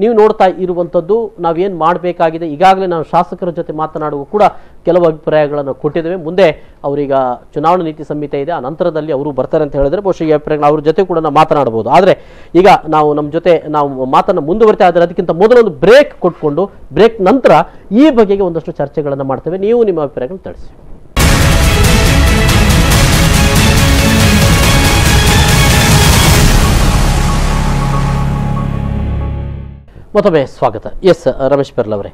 ನೀವು ನೋಡ್ತಾ ಇರುವಂಥದ್ದು ನಾವೇನು ಮಾಡಬೇಕಾಗಿದೆ. ಈಗಾಗಲೇ ನಾವು ಶಾಸಕರ ಜೊತೆ ಮಾತನಾಡುವ ಕೂಡ ಕೆಲವು ಅಭಿಪ್ರಾಯಗಳನ್ನು ಕೊಟ್ಟಿದ್ದೇವೆ. ಮುಂದೆ ಅವರೀಗ ಚುನಾವಣಾ ನೀತಿ ಸಂಹಿತೆ ಇದೆ, ಆ ನಂತರದಲ್ಲಿ ಅವರು ಬರ್ತಾರೆ ಅಂತ ಹೇಳಿದ್ರೆ ಬಹುಶಃ ಈ ಅಭಿಪ್ರಾಯಗಳು ಅವ್ರ ಜೊತೆ ಕೂಡ ನಾವು ಮಾತನಾಡಬಹುದು. ಆದರೆ ಈಗ ನಾವು ನಮ್ಮ ಜೊತೆ ನಾವು ಮಾತನ್ನು ಮುಂದುವರಿತಾ ಇದ್ದಾರೆ. ಅದಕ್ಕಿಂತ ಮೊದಲೊಂದು ಬ್ರೇಕ್ ಕೊಟ್ಕೊಂಡು ಬ್ರೇಕ್ ನಂತರ ಈ ಬಗೆಗೆ ಒಂದಷ್ಟು ಚರ್ಚೆಗಳನ್ನು ಮಾಡ್ತೇವೆ. ನೀವು ನಿಮ್ಮ ಅಭಿಪ್ರಾಯಗಳನ್ನು ತಿಳಿಸಿ. ಮತ್ತೊಮ್ಮೆ ಸ್ವಾಗತ. ಎಸ್ ರಮೇಶ್ ಪೆರ್ಲ ಅವರೇ,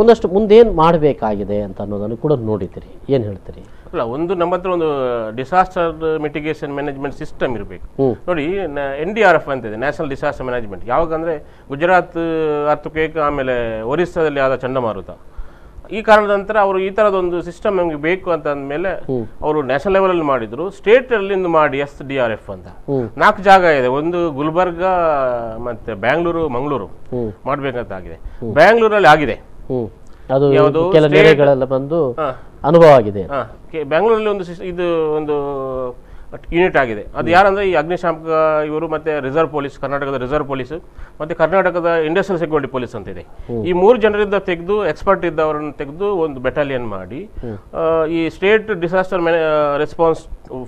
ಒಂದಷ್ಟು ಮುಂದೇನು ಮಾಡಬೇಕಾಗಿದೆ ಅಂತ ಅನ್ನೋದನ್ನು ಕೂಡ ನೋಡಿದ್ದೀರಿ, ಏನು ಹೇಳ್ತೀರಿ? ಅಲ್ಲ, ನಮ್ಮ ಹತ್ರ ಒಂದು ಡಿಸಾಸ್ಟರ್ ಮಿಟಿಗೇಷನ್ ಮ್ಯಾನೇಜ್ಮೆಂಟ್ ಸಿಸ್ಟಮ್ ಇರಬೇಕು. ನೋಡಿ, NDRF ಅಂತ ಇದೆ, ನ್ಯಾಷನಲ್ ಡಿಸಾಸ್ಟರ್ ಮ್ಯಾನೇಜ್ಮೆಂಟ್. ಯಾವಾಗಂದ್ರೆ ಗುಜರಾತ್ ಅರ್ಥಕ್ವೇಕ್, ಆಮೇಲೆ ಒರಿಸ್ಸಾದಲ್ಲಿ ಆದ ಚಂಡಮಾರುತ, ಈ ಕಾರಣದ ನಂತರ ಅವರು ಈ ತರದೊಂದು ಸಿಸ್ಟಮ್ ನಮಗೆ ಬೇಕು ಅಂತ ಅಂದಮೇಲೆ ಅವರು ನ್ಯಾಷನಲ್ ಲೆವೆಲ್ ಅಲ್ಲಿ ಮಾಡಿದ್ರು. ಸ್ಟೇಟ್ ಅಲ್ಲಿ ಮಾಡಿ SDRF ಅಂತ 4 ಜಾಗ ಇದೆ. ಒಂದು ಗುಲ್ಬರ್ಗ, ಮತ್ತೆ ಬ್ಯಾಂಗ್ಳೂರು, ಮಂಗಳೂರು ಮಾಡ್ಬೇಕಂತ ಆಗಿದೆ. ಬ್ಯಾಂಗ್ಳೂರಲ್ಲಿ ಆಗಿದೆ, ಅದು ಕೆಲ ನೆರೆಗಳೆಲ್ಲ ಬಂದು ಅನುಭವ ಆಗಿದೆ. ಬ್ಯಾಂಗ್ಳೂರಲ್ಲಿ ಇದು ಒಂದು ಯೂನಿಟ್ ಆಗಿದೆ. ಅದು ಯಾರಂದ್ರೆ ಈ ಅಗ್ನಿಶಾಮಕ ಇವರು, ಮತ್ತೆ ರಿಸರ್ವ್ ಪೊಲೀಸ್, ಕರ್ನಾಟಕದ ರಿಸರ್ವ್ ಪೊಲೀಸ್, ಮತ್ತೆ ಕರ್ನಾಟಕದ ಇಂಡಸ್ಟ್ರಿಯಲ್ ಸೆಕ್ಯೂರಿಟಿ ಪೊಲೀಸ್ ಅಂತ ಇದೆ. ಈ 3 ಜನರಿಂದ ತೆಗೆದು, ಎಕ್ಸ್ಪರ್ಟ್ ಇದ್ದವರನ್ನು ತೆಗೆದು ಒಂದು ಬೆಟಾಲಿಯನ್ ಮಾಡಿ ಈ ಸ್ಟೇಟ್ ಡಿಸಾಸ್ಟರ್ ರೆಸ್ಪಾನ್ಸ್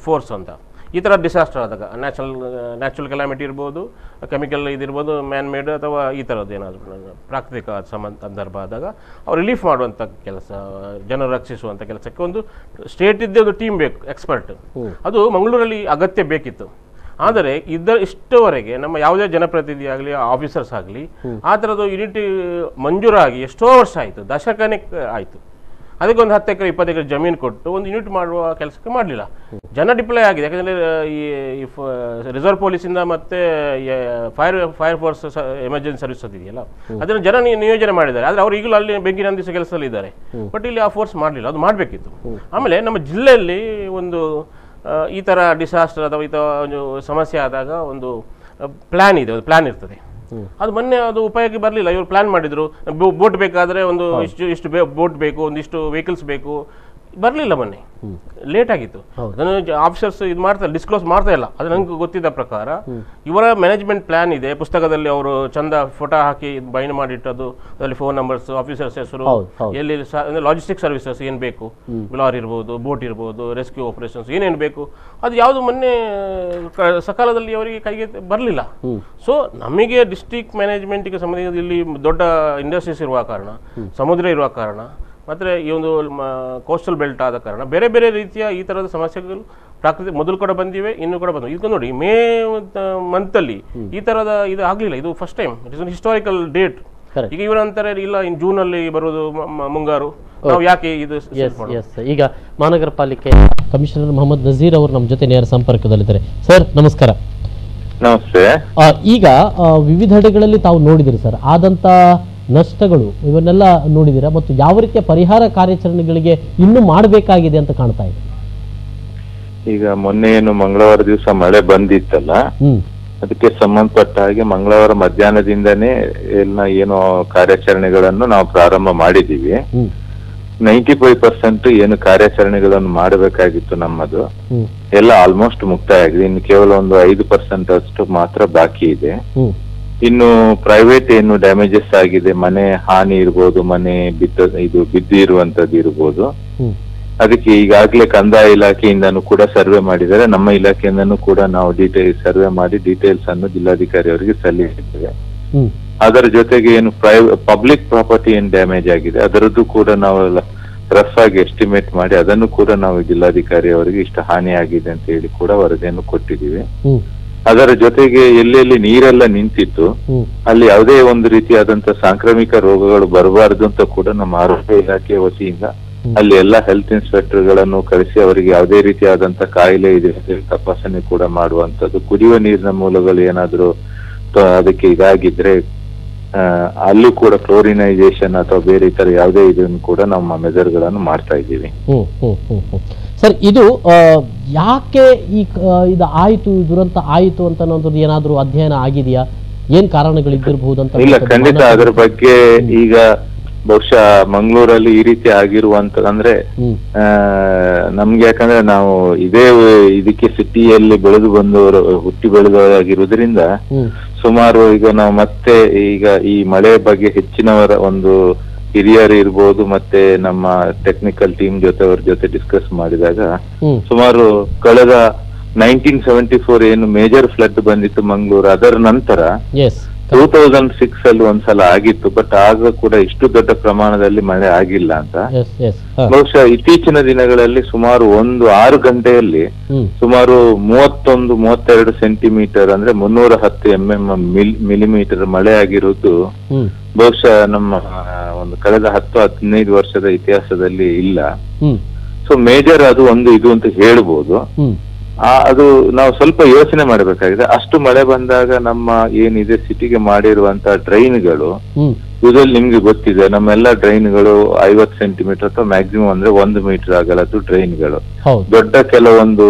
ಫೋರ್ಸ್ ಅಂತ, ಈ ಥರ ಡಿಸಾಸ್ಟರ್ ಆದಾಗ ನ್ಯಾಚುರಲ್ ಕೆಲಾಮಿಟಿ ಇರ್ಬೋದು, ಕೆಮಿಕಲ್ ಇದಿರ್ಬೋದು, ಮ್ಯಾನ್ ಮೇಡ್ ಅಥವಾ ಈ ಥರದ್ದು ಏನಾದರೂ ಪ್ರಾಕೃತಿಕ ಸಂದರ್ಭ ಆದಾಗ ಅವ್ರು ರಿಲೀಫ್ ಮಾಡುವಂಥ ಕೆಲಸ, ಜನರು ರಕ್ಷಿಸುವಂಥ ಕೆಲಸಕ್ಕೆ ಒಂದು ಸ್ಟೇಟ್ ಇದ್ದೇ ಒಂದು ಟೀಮ್ ಬೇಕು, ಎಕ್ಸ್ಪರ್ಟ್. ಅದು ಮಂಗಳೂರಲ್ಲಿ ಅಗತ್ಯ ಬೇಕಿತ್ತು. ಆದರೆ ಇಷ್ಟವರೆಗೆ ನಮ್ಮ ಯಾವುದೇ ಜನಪ್ರತಿನಿಧಿ ಆಗಲಿ, ಆಫೀಸರ್ಸ್ ಆಗಲಿ, ಆ ಥರದ್ದು ಯೂನಿಟ್ ಮಂಜೂರಾಗಿ ಎಷ್ಟೋ ವರ್ಷ ಆಯಿತು, ದಶಕನೇ ಆಯಿತು. ಅದಕ್ಕೆ ಒಂದು 10 ಎಕರೆ 20 ಎಕರೆ ಜಮೀನು ಕೊಟ್ಟು ಒಂದು ಯೂನಿಟ್ ಮಾಡುವ ಕೆಲಸಕ್ಕೆ ಮಾಡಲಿಲ್ಲ. ಜನ ಡಿಪ್ಲಾಯ್ ಆಗಿದೆ. ಯಾಕಂದರೆ ಈ ರಿಸರ್ವ್ ಪೊಲೀಸಿಂದ ಮತ್ತೆ ಫೈರ್ ಫೋರ್ಸ್ ಎಮರ್ಜೆನ್ಸಿ ಸರ್ವಿಸ್ ಇದೆಯಲ್ಲ, ಅದನ್ನು ಜನ ನಿಯೋಜನೆ ಮಾಡಿದ್ದಾರೆ. ಆದರೆ ಅವರು ಈಗಲೂ ಅಲ್ಲಿ ಬೆಂಕಿ ನಂದಿಸುವ ಕೆಲಸದಲ್ಲಿ ಇದ್ದಾರೆ. ಬಟ್ ಇಲ್ಲಿ ಆ ಫೋರ್ಸ್ ಮಾಡಲಿಲ್ಲ, ಅದು ಮಾಡಬೇಕಿತ್ತು. ಆಮೇಲೆ ನಮ್ಮ ಜಿಲ್ಲೆಯಲ್ಲಿ ಒಂದು ಈ ಥರ ಡಿಸಾಸ್ಟರ್ ಅಥವಾ ಈ ಥರ ಒಂದು ಸಮಸ್ಯೆ ಆದಾಗ ಒಂದು ಪ್ಲ್ಯಾನ್ ಇದೆ, ಒಂದು ಪ್ಲ್ಯಾನ್ ಇರ್ತದೆ. ಅದು ಮೊನ್ನೆ ಅದು ಉಪಯೋಗಕ್ಕೆ ಬರಲಿಲ್ಲ. ಇವರು ಪ್ಲಾನ್ ಮಾಡಿದ್ರು, ಬೋಟ್ ಬೇಕಾದ್ರೆ ಒಂದು ಇಷ್ಟು ಬೋಟ್ ಬೇಕು, ಒಂದಿಷ್ಟು ವೆಹಿಕಲ್ಸ್ ಬೇಕು, ಬರಲಿಲ್ಲ. ಮೊನ್ನೆ ಲೇಟ್ ಆಗಿತ್ತು. ಅದನ್ನು ಆಫೀಸರ್ಸ್ ಇದು ಮಾಡ್ತಾರೆ, ಡಿಸ್ಕ್ಲೋಸ್ ಮಾಡ್ತಾ ಇಲ್ಲ. ಅದು ನಂಗೆ ಗೊತ್ತಿದ್ದ ಪ್ರಕಾರ ಇವರ ಮ್ಯಾನೇಜ್ಮೆಂಟ್ ಪ್ಲಾನ್ ಇದೆ. ಪುಸ್ತಕದಲ್ಲಿ ಅವರು ಚಂದ ಫೋಟೋ ಹಾಕಿ ಬೈಂಡ್ ಮಾಡಿಟ್ಟದ್ದು, ಅದರಲ್ಲಿ ಫೋನ್ ನಂಬರ್ಸ್, ಆಫೀಸರ್ಸ್ ಹೆಸರು, ಎಲ್ಲಿ ಲಾಜಿಸ್ಟಿಕ್ ಸರ್ವಿಸಸ್ ಏನು ಬೇಕು, ಲಾರಿ ಇರ್ಬೋದು, ಬೋಟ್ ಇರ್ಬೋದು, ರೆಸ್ಕ್ಯೂ ಆಪರೇಷನ್ಸ್ ಏನೇನು ಬೇಕು, ಅದು ಯಾವುದು ಮೊನ್ನೆ ಸಕಾಲದಲ್ಲಿ ಅವರಿಗೆ ಕೈಗೆ ಬರಲಿಲ್ಲ. ಸೊ ನಮಗೆ ಡಿಸ್ಟ್ರಿಕ್ಟ್ ಮ್ಯಾನೇಜ್ಮೆಂಟ್ಗೆ ಸಂಬಂಧಿಸಿದ ಇಲ್ಲಿ ದೊಡ್ಡ ಇಂಡಸ್ಟ್ರೀಸ್ ಇರುವ ಕಾರಣ, ಸಮುದ್ರ ಇರುವ ಕಾರಣ, ಮತ್ತು ಈ ಒಂದು ಕೋಸ್ಟಲ್ ಬೆಲ್ಟ್ ಆದ ಕಾರಣ ಬೇರೆ ಬೇರೆ ರೀತಿಯ ಈ ಥರದ ಸಮಸ್ಯೆಗಳು ಪ್ರಾಕೃತಿಕ ಮೊದಲು ಕೂಡ ಬಂದಿವೆ, ಇನ್ನೂ ಕೂಡ ಬಂದಿವೆ. ಈಗ ನೋಡಿ, ಮೇ ಮಂತಲ್ಲಿ ಈ ಥರದ ಇದು ಆಗಲಿಲ್ಲ. ಇದು first time, it is one historical date. ಈಗ ಇವರು ಅಂತಾರೆ ಇಲ್ಲ, ಇನ್ ಜೂನಲ್ಲಿ ಬರೋದು ಮುಂಗಾರು, ನಾವು ಯಾಕೆ ಇದು. ಈಗ ಮಹಾನಗರ ಪಾಲಿಕೆ ಕಮಿಷನರ್ ಮೊಹಮ್ಮದ್ ನಜೀರ್ ಅವರು ನಮ್ಮ ಜೊತೆ ನೇರ ಸಂಪರ್ಕದಲ್ಲಿದ್ದಾರೆ. ಸರ್ ನಮಸ್ಕಾರ. ನಮಸ್ತೆ. ಈಗ ವಿವಿಧೆಡೆಗಳಲ್ಲಿ ತಾವು ನೋಡಿದಿರಿ ಸರ್, ಆದಂತ ನಷ್ಟಗಳು ಇವನ್ನೆಲ್ಲ ನೋಡಿದಿರಾ, ಮತ್ತು ಯಾವ ರೀತಿಯ ಪರಿಹಾರ ಕಾರ್ಯಾಚರಣೆಗಳಿಗೆ ಇನ್ನೂ ಮಾಡಬೇಕಾಗಿದೆ ಅಂತ ಕಾಣ್ತಾ ಇದೆ? ಈಗ ಮೊನ್ನೆ ಏನು ಮಂಗಳವಾರ ದಿವಸ ಮಳೆ ಬಂದಿತ್ತಲ್ಲ, ಅದಕ್ಕೆ ಸಂಬಂಧಪಟ್ಟ ಹಾಗೆ ಮಂಗಳವಾರ ಮಧ್ಯಾಹ್ನದಿಂದನೇ ಎಲ್ಲ ಏನು ಕಾರ್ಯಾಚರಣೆಗಳನ್ನು ನಾವು ಪ್ರಾರಂಭ ಮಾಡಿದೀವಿ. 95% ಏನು ಕಾರ್ಯಾಚರಣೆಗಳನ್ನು ಮಾಡಬೇಕಾಗಿತ್ತು ನಮ್ಮದು ಎಲ್ಲ ಆಲ್ಮೋಸ್ಟ್ ಮುಕ್ತಾಯ ಆಗಿದೆ. ಇನ್ನು ಕೇವಲ ಒಂದು 5% ಅಷ್ಟು ಮಾತ್ರ ಬಾಕಿ ಇದೆ. ಇನ್ನು ಪ್ರೈವೇಟ್ ಏನು ಡ್ಯಾಮೇಜಸ್ ಆಗಿದೆ, ಮನೆ ಹಾನಿ ಇರ್ಬೋದು, ಮನೆ ಬಿದ್ದಿರುವಂತದ್ದು ಇರ್ಬೋದು, ಅದಕ್ಕೆ ಈಗಾಗಲೇ ಕಂದಾಯ ಇಲಾಖೆಯಿಂದನೂ ಕೂಡ ಸರ್ವೆ ಮಾಡಿದ್ದಾರೆ. ನಮ್ಮ ಇಲಾಖೆಯಿಂದನೂ ಕೂಡ ನಾವು ಸರ್ವೆ ಮಾಡಿ ಡೀಟೇಲ್ಸ್ ಅನ್ನು ಜಿಲ್ಲಾಧಿಕಾರಿ ಅವರಿಗೆ ಸಲ್ಲಿಸಿದ್ದೇವೆ. ಅದರ ಜೊತೆಗೆ ಏನು ಪಬ್ಲಿಕ್ ಪ್ರಾಪರ್ಟಿ ಏನ್ ಡ್ಯಾಮೇಜ್ ಆಗಿದೆ ಅದರದ್ದು ಕೂಡ ನಾವು ರಫ್ ಆಗಿ ಎಸ್ಟಿಮೇಟ್ ಮಾಡಿ ಅದನ್ನು ಕೂಡ ನಾವು ಜಿಲ್ಲಾಧಿಕಾರಿ ಅವರಿಗೆ ಇಷ್ಟು ಹಾನಿ ಆಗಿದೆ ಅಂತ ಹೇಳಿ ಕೂಡ ವರದಿಯನ್ನು ಕೊಟ್ಟಿದ್ದೀವಿ. ಅದರ ಜೊತೆಗೆ ಎಲ್ಲೆಲ್ಲಿ ನೀರೆಲ್ಲ ನಿಂತಿತ್ತು ಅಲ್ಲಿ ಯಾವುದೇ ಒಂದು ರೀತಿಯಾದಂತಹ ಸಾಂಕ್ರಾಮಿಕ ರೋಗಗಳು ಬರಬಾರದು ಅಂತ ಕೂಡ ನಮ್ಮ ಆರೋಗ್ಯ ಇಲಾಖೆ ವತಿಯಿಂದ ಅಲ್ಲಿ ಎಲ್ಲ ಹೆಲ್ತ್ ಇನ್ಸ್ಪೆಕ್ಟರ್ ಗಳನ್ನು ಕರೆಸಿ ಅವರಿಗೆ ಯಾವುದೇ ರೀತಿಯಾದಂತಹ ಕಾಯಿಲೆ ಇದೆ ತಪಾಸಣೆ ಕೂಡ ಮಾಡುವಂತದ್ದು. ಕುಡಿಯುವ ನೀರಿನ ಮೂಲಗಳು ಏನಾದ್ರು ಅದಕ್ಕೆ ಇದಾಗಿದ್ರೆ ಅಲ್ಲೂ ಕೂಡ ಕ್ಲೋರಿನೈಸೇಷನ್ ಅಥವಾ ಬೇರೆ ಇತರ ಯಾವುದೇ ಇದನ್ನು ಕೂಡ ನಮ್ಮ ಮೆಜರ್ ಗಳನ್ನು ಮಾಡ್ತಾ ಇದ್ದೀವಿ. ಸರ್, ಇದು ಯಾಕೆ ಇದು ಆಯಿತು, ದುರಂತ ಆಯಿತು ಅಂತ ಅನ್ನೋದು ಏನಾದ್ರೂ ಅಧ್ಯಯನ ಆಗಿದೆಯಾ? ಏನ್ ಕಾರಣಗಳಿದ್ದಿರಬಹುದು ಅಂತ? ಇಲ್ಲ, ಖಂಡಿತ ಅದರ ಬಗ್ಗೆ ಈಗ ಬಹುಶಃ ಮಂಗಳೂರಲ್ಲಿ ಈ ರೀತಿ ಆಗಿರುವಂತ ಅಂದ್ರೆ ನಮ್ಗೆ ಯಾಕಂದ್ರೆ ನಾವು ಇದಕ್ಕೆ ಸಿಟಿಯಲ್ಲಿ ಬೆಳೆದು ಬಂದವರು, ಹುಟ್ಟಿ ಬೆಳೆದವರಾಗಿರುವುದರಿಂದ ಸುಮಾರು ಈಗ ನಾವು ಮತ್ತೆ ಈಗ ಈ ಮಳೆ ಬಗ್ಗೆ ಹೆಚ್ಚಿನವರ ಒಂದು ಹಿರಿಯರು ಇರ್ಬೋದು, ಮತ್ತೆ ನಮ್ಮ ಟೆಕ್ನಿಕಲ್ ಟೀಮ್ ಅವ್ರ ಜೊತೆ ಡಿಸ್ಕಸ್ ಮಾಡಿದಾಗ ಸುಮಾರು ಕಳೆದ 1974 ಏನು ಮೇಜರ್ ಫ್ಲಡ್ ಬಂದಿತ್ತು ಮಂಗಳೂರು, ಅದರ ನಂತರ 2006 ಅಲ್ಲಿ ಒಂದ್ಸಲ ಆಗಿತ್ತು. ಬಟ್ ಆಗ ಕೂಡ ಇಷ್ಟು ದೊಡ್ಡ ಪ್ರಮಾಣದಲ್ಲಿ ಮಳೆ ಆಗಿಲ್ಲ ಅಂತ. ಬಹುಶಃ ಇತ್ತೀಚಿನ ದಿನಗಳಲ್ಲಿ ಸುಮಾರು 6 ಗಂಟೆಯಲ್ಲಿ ಸುಮಾರು 31-32 ಸೆಂಟಿಮೀಟರ್ ಅಂದ್ರೆ 310 ಮಿಲಿಮೀಟರ್ ಮಳೆ ಆಗಿರುವುದು ಬಹುಶಃ ನಮ್ಮ ಒಂದು ಕಳೆದ 10-15 ವರ್ಷದ ಇತಿಹಾಸದಲ್ಲಿ ಇಲ್ಲ. ಸೊ ಮೇಜರ್ ಅದು ಒಂದು ಇದು ಅಂತ ಹೇಳ್ಬೋದು. ಅದು ನಾವು ಸ್ವಲ್ಪ ಯೋಚನೆ ಮಾಡಬೇಕಾಗಿದೆ. ಅಷ್ಟು ಮಳೆ ಬಂದಾಗ ನಮ್ಮ ಏನಿದೆ ಸಿಟಿಗೆ ಮಾಡಿರುವಂತಹ ಡ್ರೈನ್ಗಳು, ಯೂಶಲಿ ನಿಮ್ಗೆ ಗೊತ್ತಿದೆ ನಮ್ಮೆಲ್ಲ ಡ್ರೈನ್ಗಳು 50 ಸೆಂಟಿಮೀಟರ್ ಅಥವಾ ಮ್ಯಾಕ್ಸಿಮಮ್ ಅಂದ್ರೆ 1 ಮೀಟರ್ ಆಗಲದ್ದು ಡ್ರೈನ್ಗಳು. ದೊಡ್ಡ ಕೆಲವೊಂದು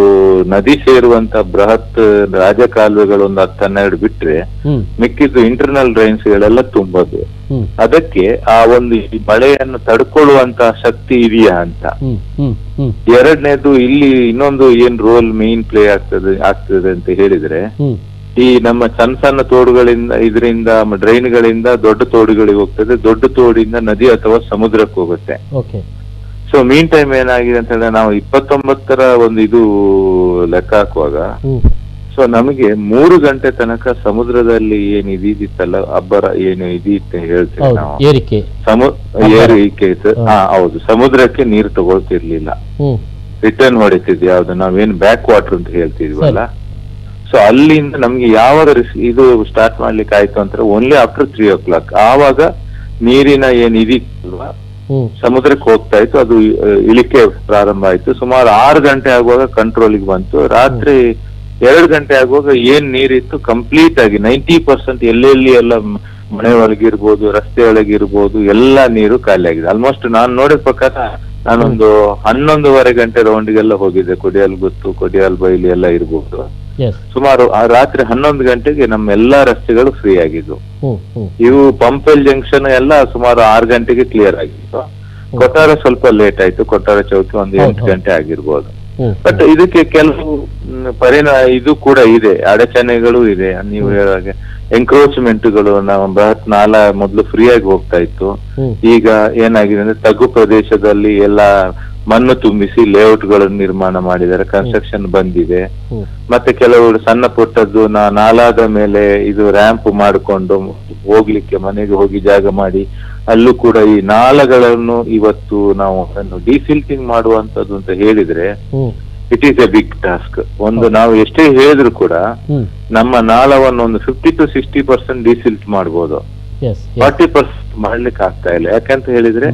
ನದಿ ಸೇರುವಂತ ಬೃಹತ್ ರಾಜಕಾಲುವೆಗಳು ಒಂದು 10-12 ಬಿಟ್ರೆ ಮಿಕ್ಕಿದ್ದು ಇಂಟರ್ನಲ್ ಡ್ರೈನ್ಸ್ ಗಳೆಲ್ಲ ತುಂಬದು. ಅದಕ್ಕೆ ಆ ಒಂದು ಮಳೆಯನ್ನು ತಡ್ಕೊಳ್ಳುವಂತ ಶಕ್ತಿ ಇದೆಯಾ ಅಂತ. ಎರಡನೇದು ಇಲ್ಲಿ ಇನ್ನೊಂದು ಏನ್ ರೋಲ್ ಮೇನ್ ಪ್ಲೇ ಆಗ್ತದೆ ಅಂತ ಹೇಳಿದ್ರೆ, ಈ ನಮ್ಮ ಸಣ್ಣ ತೋಡುಗಳಿಂದ ಇದರಿಂದ ಡ್ರೈನ್ಗಳಿಂದ ದೊಡ್ಡ ತೋಡುಗಳಿಗೆ ಹೋಗ್ತದೆ, ದೊಡ್ಡ ತೋಡಿಂದ ನದಿ ಅಥವಾ ಸಮುದ್ರಕ್ಕೆ ಹೋಗುತ್ತೆ. ಸೊ ಮೀನ್ ಟೈಮ್ ಏನಾಗಿದೆ ಅಂತ ಹೇಳಿದ್ರೆ ನಾವು 29ರ ಒಂದು ಇದು ಲೆಕ್ಕ ಹಾಕುವಾಗ ಸೊ ನಮಗೆ 3 ಗಂಟೆ ತನಕ ಸಮುದ್ರದಲ್ಲಿ ಏನು ಇದಿತ್ತಲ್ಲ ಅಬ್ಬರ ಏನು ಇದಿತ್ತು ಹೇಳ್ತೇವೆ ನಾವು, ಏರಿಕೆ ಇತ್ತು. ಹೌದು, ಸಮುದ್ರಕ್ಕೆ ನೀರು ತಗೊಳ್ತಿರ್ಲಿಲ್ಲ, ರಿಟರ್ನ್ ಹೊಡಿತಿದ್ವಿ. ಯಾವ್ದು ನಾವೇನ್ ಬ್ಯಾಕ್ ವಾಟರ್ ಅಂತ ಹೇಳ್ತಿದ್ವಲ್ಲ. ಸೊ ಅಲ್ಲಿಂದ ನಮ್ಗೆ ಯಾವಾಗ ಇದು ಸ್ಟಾರ್ಟ್ ಮಾಡ್ಲಿಕ್ಕೆ ಆಯ್ತು ಅಂತ ಓನ್ಲಿ ಆಫ್ಟರ್ 3 o'clock ಆವಾಗ ನೀರಿನ ಏನ್ ಇದಿತ್ತಲ್ವಾ ಸಮುದ್ರಕ್ಕೆ ಹೋಗ್ತಾ ಇತ್ತು, ಅದು ಇಳಿಕೆ ಪ್ರಾರಂಭ ಆಯ್ತು. ಸುಮಾರು 6 ಗಂಟೆ ಆಗುವಾಗ ಕಂಟ್ರೋಲಿಗೆ ಬಂತು. ರಾತ್ರಿ 2 ಗಂಟೆ ಆಗುವಾಗ ಏನ್ ನೀರಿತ್ತು ಕಂಪ್ಲೀಟ್ ಆಗಿ 90% ಎಲ್ಲೆಲ್ಲಿ ಎಲ್ಲ ಮನೆ ಒಳಗಿರ್ಬೋದು, ರಸ್ತೆ ಒಳಗಿರ್ಬೋದು, ಎಲ್ಲಾ ನೀರು ಖಾಲಿ ಆಗಿದೆ. ಆಲ್ಮೋಸ್ಟ್ ನಾನು ನೋಡಿದ ಪ್ರಕಾರ ನಾನೊಂದು 11:30 ಗಂಟೆ ರೌಂಡ್ಗೆಲ್ಲ ಹೋಗಿದ್ದೆ. ಕೊಡಿಯಾಲ್ ಬೈಲಿ ಎಲ್ಲ ಇರ್ಬೋದು. ಸುಮಾರು ರಾತ್ರಿ 11 ಗಂಟೆಗೆ ನಮ್ಮ ಎಲ್ಲಾ ರಸ್ತೆಗಳು ಫ್ರೀ ಆಗಿದ್ವು. ಇವು ಪಂಪೆಲ್ ಜಂಕ್ಷನ್ ಎಲ್ಲ ಸುಮಾರು 6 ಗಂಟೆಗೆ ಕ್ಲಿಯರ್ ಆಗಿತ್ತು. ಕೊಟ್ಟಾರ ಸ್ವಲ್ಪ ಲೇಟ್ ಆಯ್ತು, ಕೊಟ್ಟಾರ ಚೌಕಿ ಒಂದು 8 ಗಂಟೆ ಆಗಿರ್ಬೋದು. ಬಟ್ ಇದಕ್ಕೆ ಕೆಲವು ಇದು ಕೂಡ ಇದೆ, ಅಡಚಣೆಗಳು ಇದೆ. ನೀವು ಹೇಳಾಗೆ ಎಂಕ್ರೋಚ್ಮೆಂಟ್ಗಳು, ನಾವು ಬೃಹತ್ ನಾಲಾ ಮೊದಲು ಫ್ರೀ ಆಗಿ ಹೋಗ್ತಾ ಇತ್ತು. ಈಗ ಏನಾಗಿದೆ ಅಂದ್ರೆ ತಗ್ಗು ಪ್ರದೇಶದಲ್ಲಿ ಎಲ್ಲ ಮಣ್ಣು ತುಂಬಿಸಿ ಲೇಔಟ್ಗಳನ್ನು ನಿರ್ಮಾಣ ಮಾಡಿದ್ದಾರೆ, ಕನ್ಸ್ಟ್ರಕ್ಷನ್ ಬಂದಿದೆ. ಮತ್ತೆ ಕೆಲವು ಸಣ್ಣ ಪುಟ್ಟದ್ದು ನಾಲಾದ ಮೇಲೆ ಇದು ರ್ಯಾಂಪ್ ಮಾಡಿಕೊಂಡು ಹೋಗ್ಲಿಕ್ಕೆ ಮನೆಗೆ ಹೋಗಿ ಜಾಗ ಮಾಡಿ ಅಲ್ಲೂ ಕೂಡ ಈ ನಾಲಗಳನ್ನು ಇವತ್ತು ನಾವು ಡಿಸಿಲ್ಟಿಂಗ್ ಮಾಡುವಂತದ್ದು ಅಂತ ಹೇಳಿದ್ರೆ it is a big task. ಒಂದು ನಾವು ಎಷ್ಟೇ ಹೇಳಿದ್ರು ಕೂಡ ನಮ್ಮ ನಾಲವನ್ನು ಒಂದು 50 to 60% ಡಿಸಿಲ್ಟ್ ಮಾಡ್ಬೋದು, 40% ಮಾಡ್ಲಿಕ್ಕೆ ಆಗ್ತಾ ಇಲ್ಲ. ಯಾಕಂತ ಹೇಳಿದ್ರೆ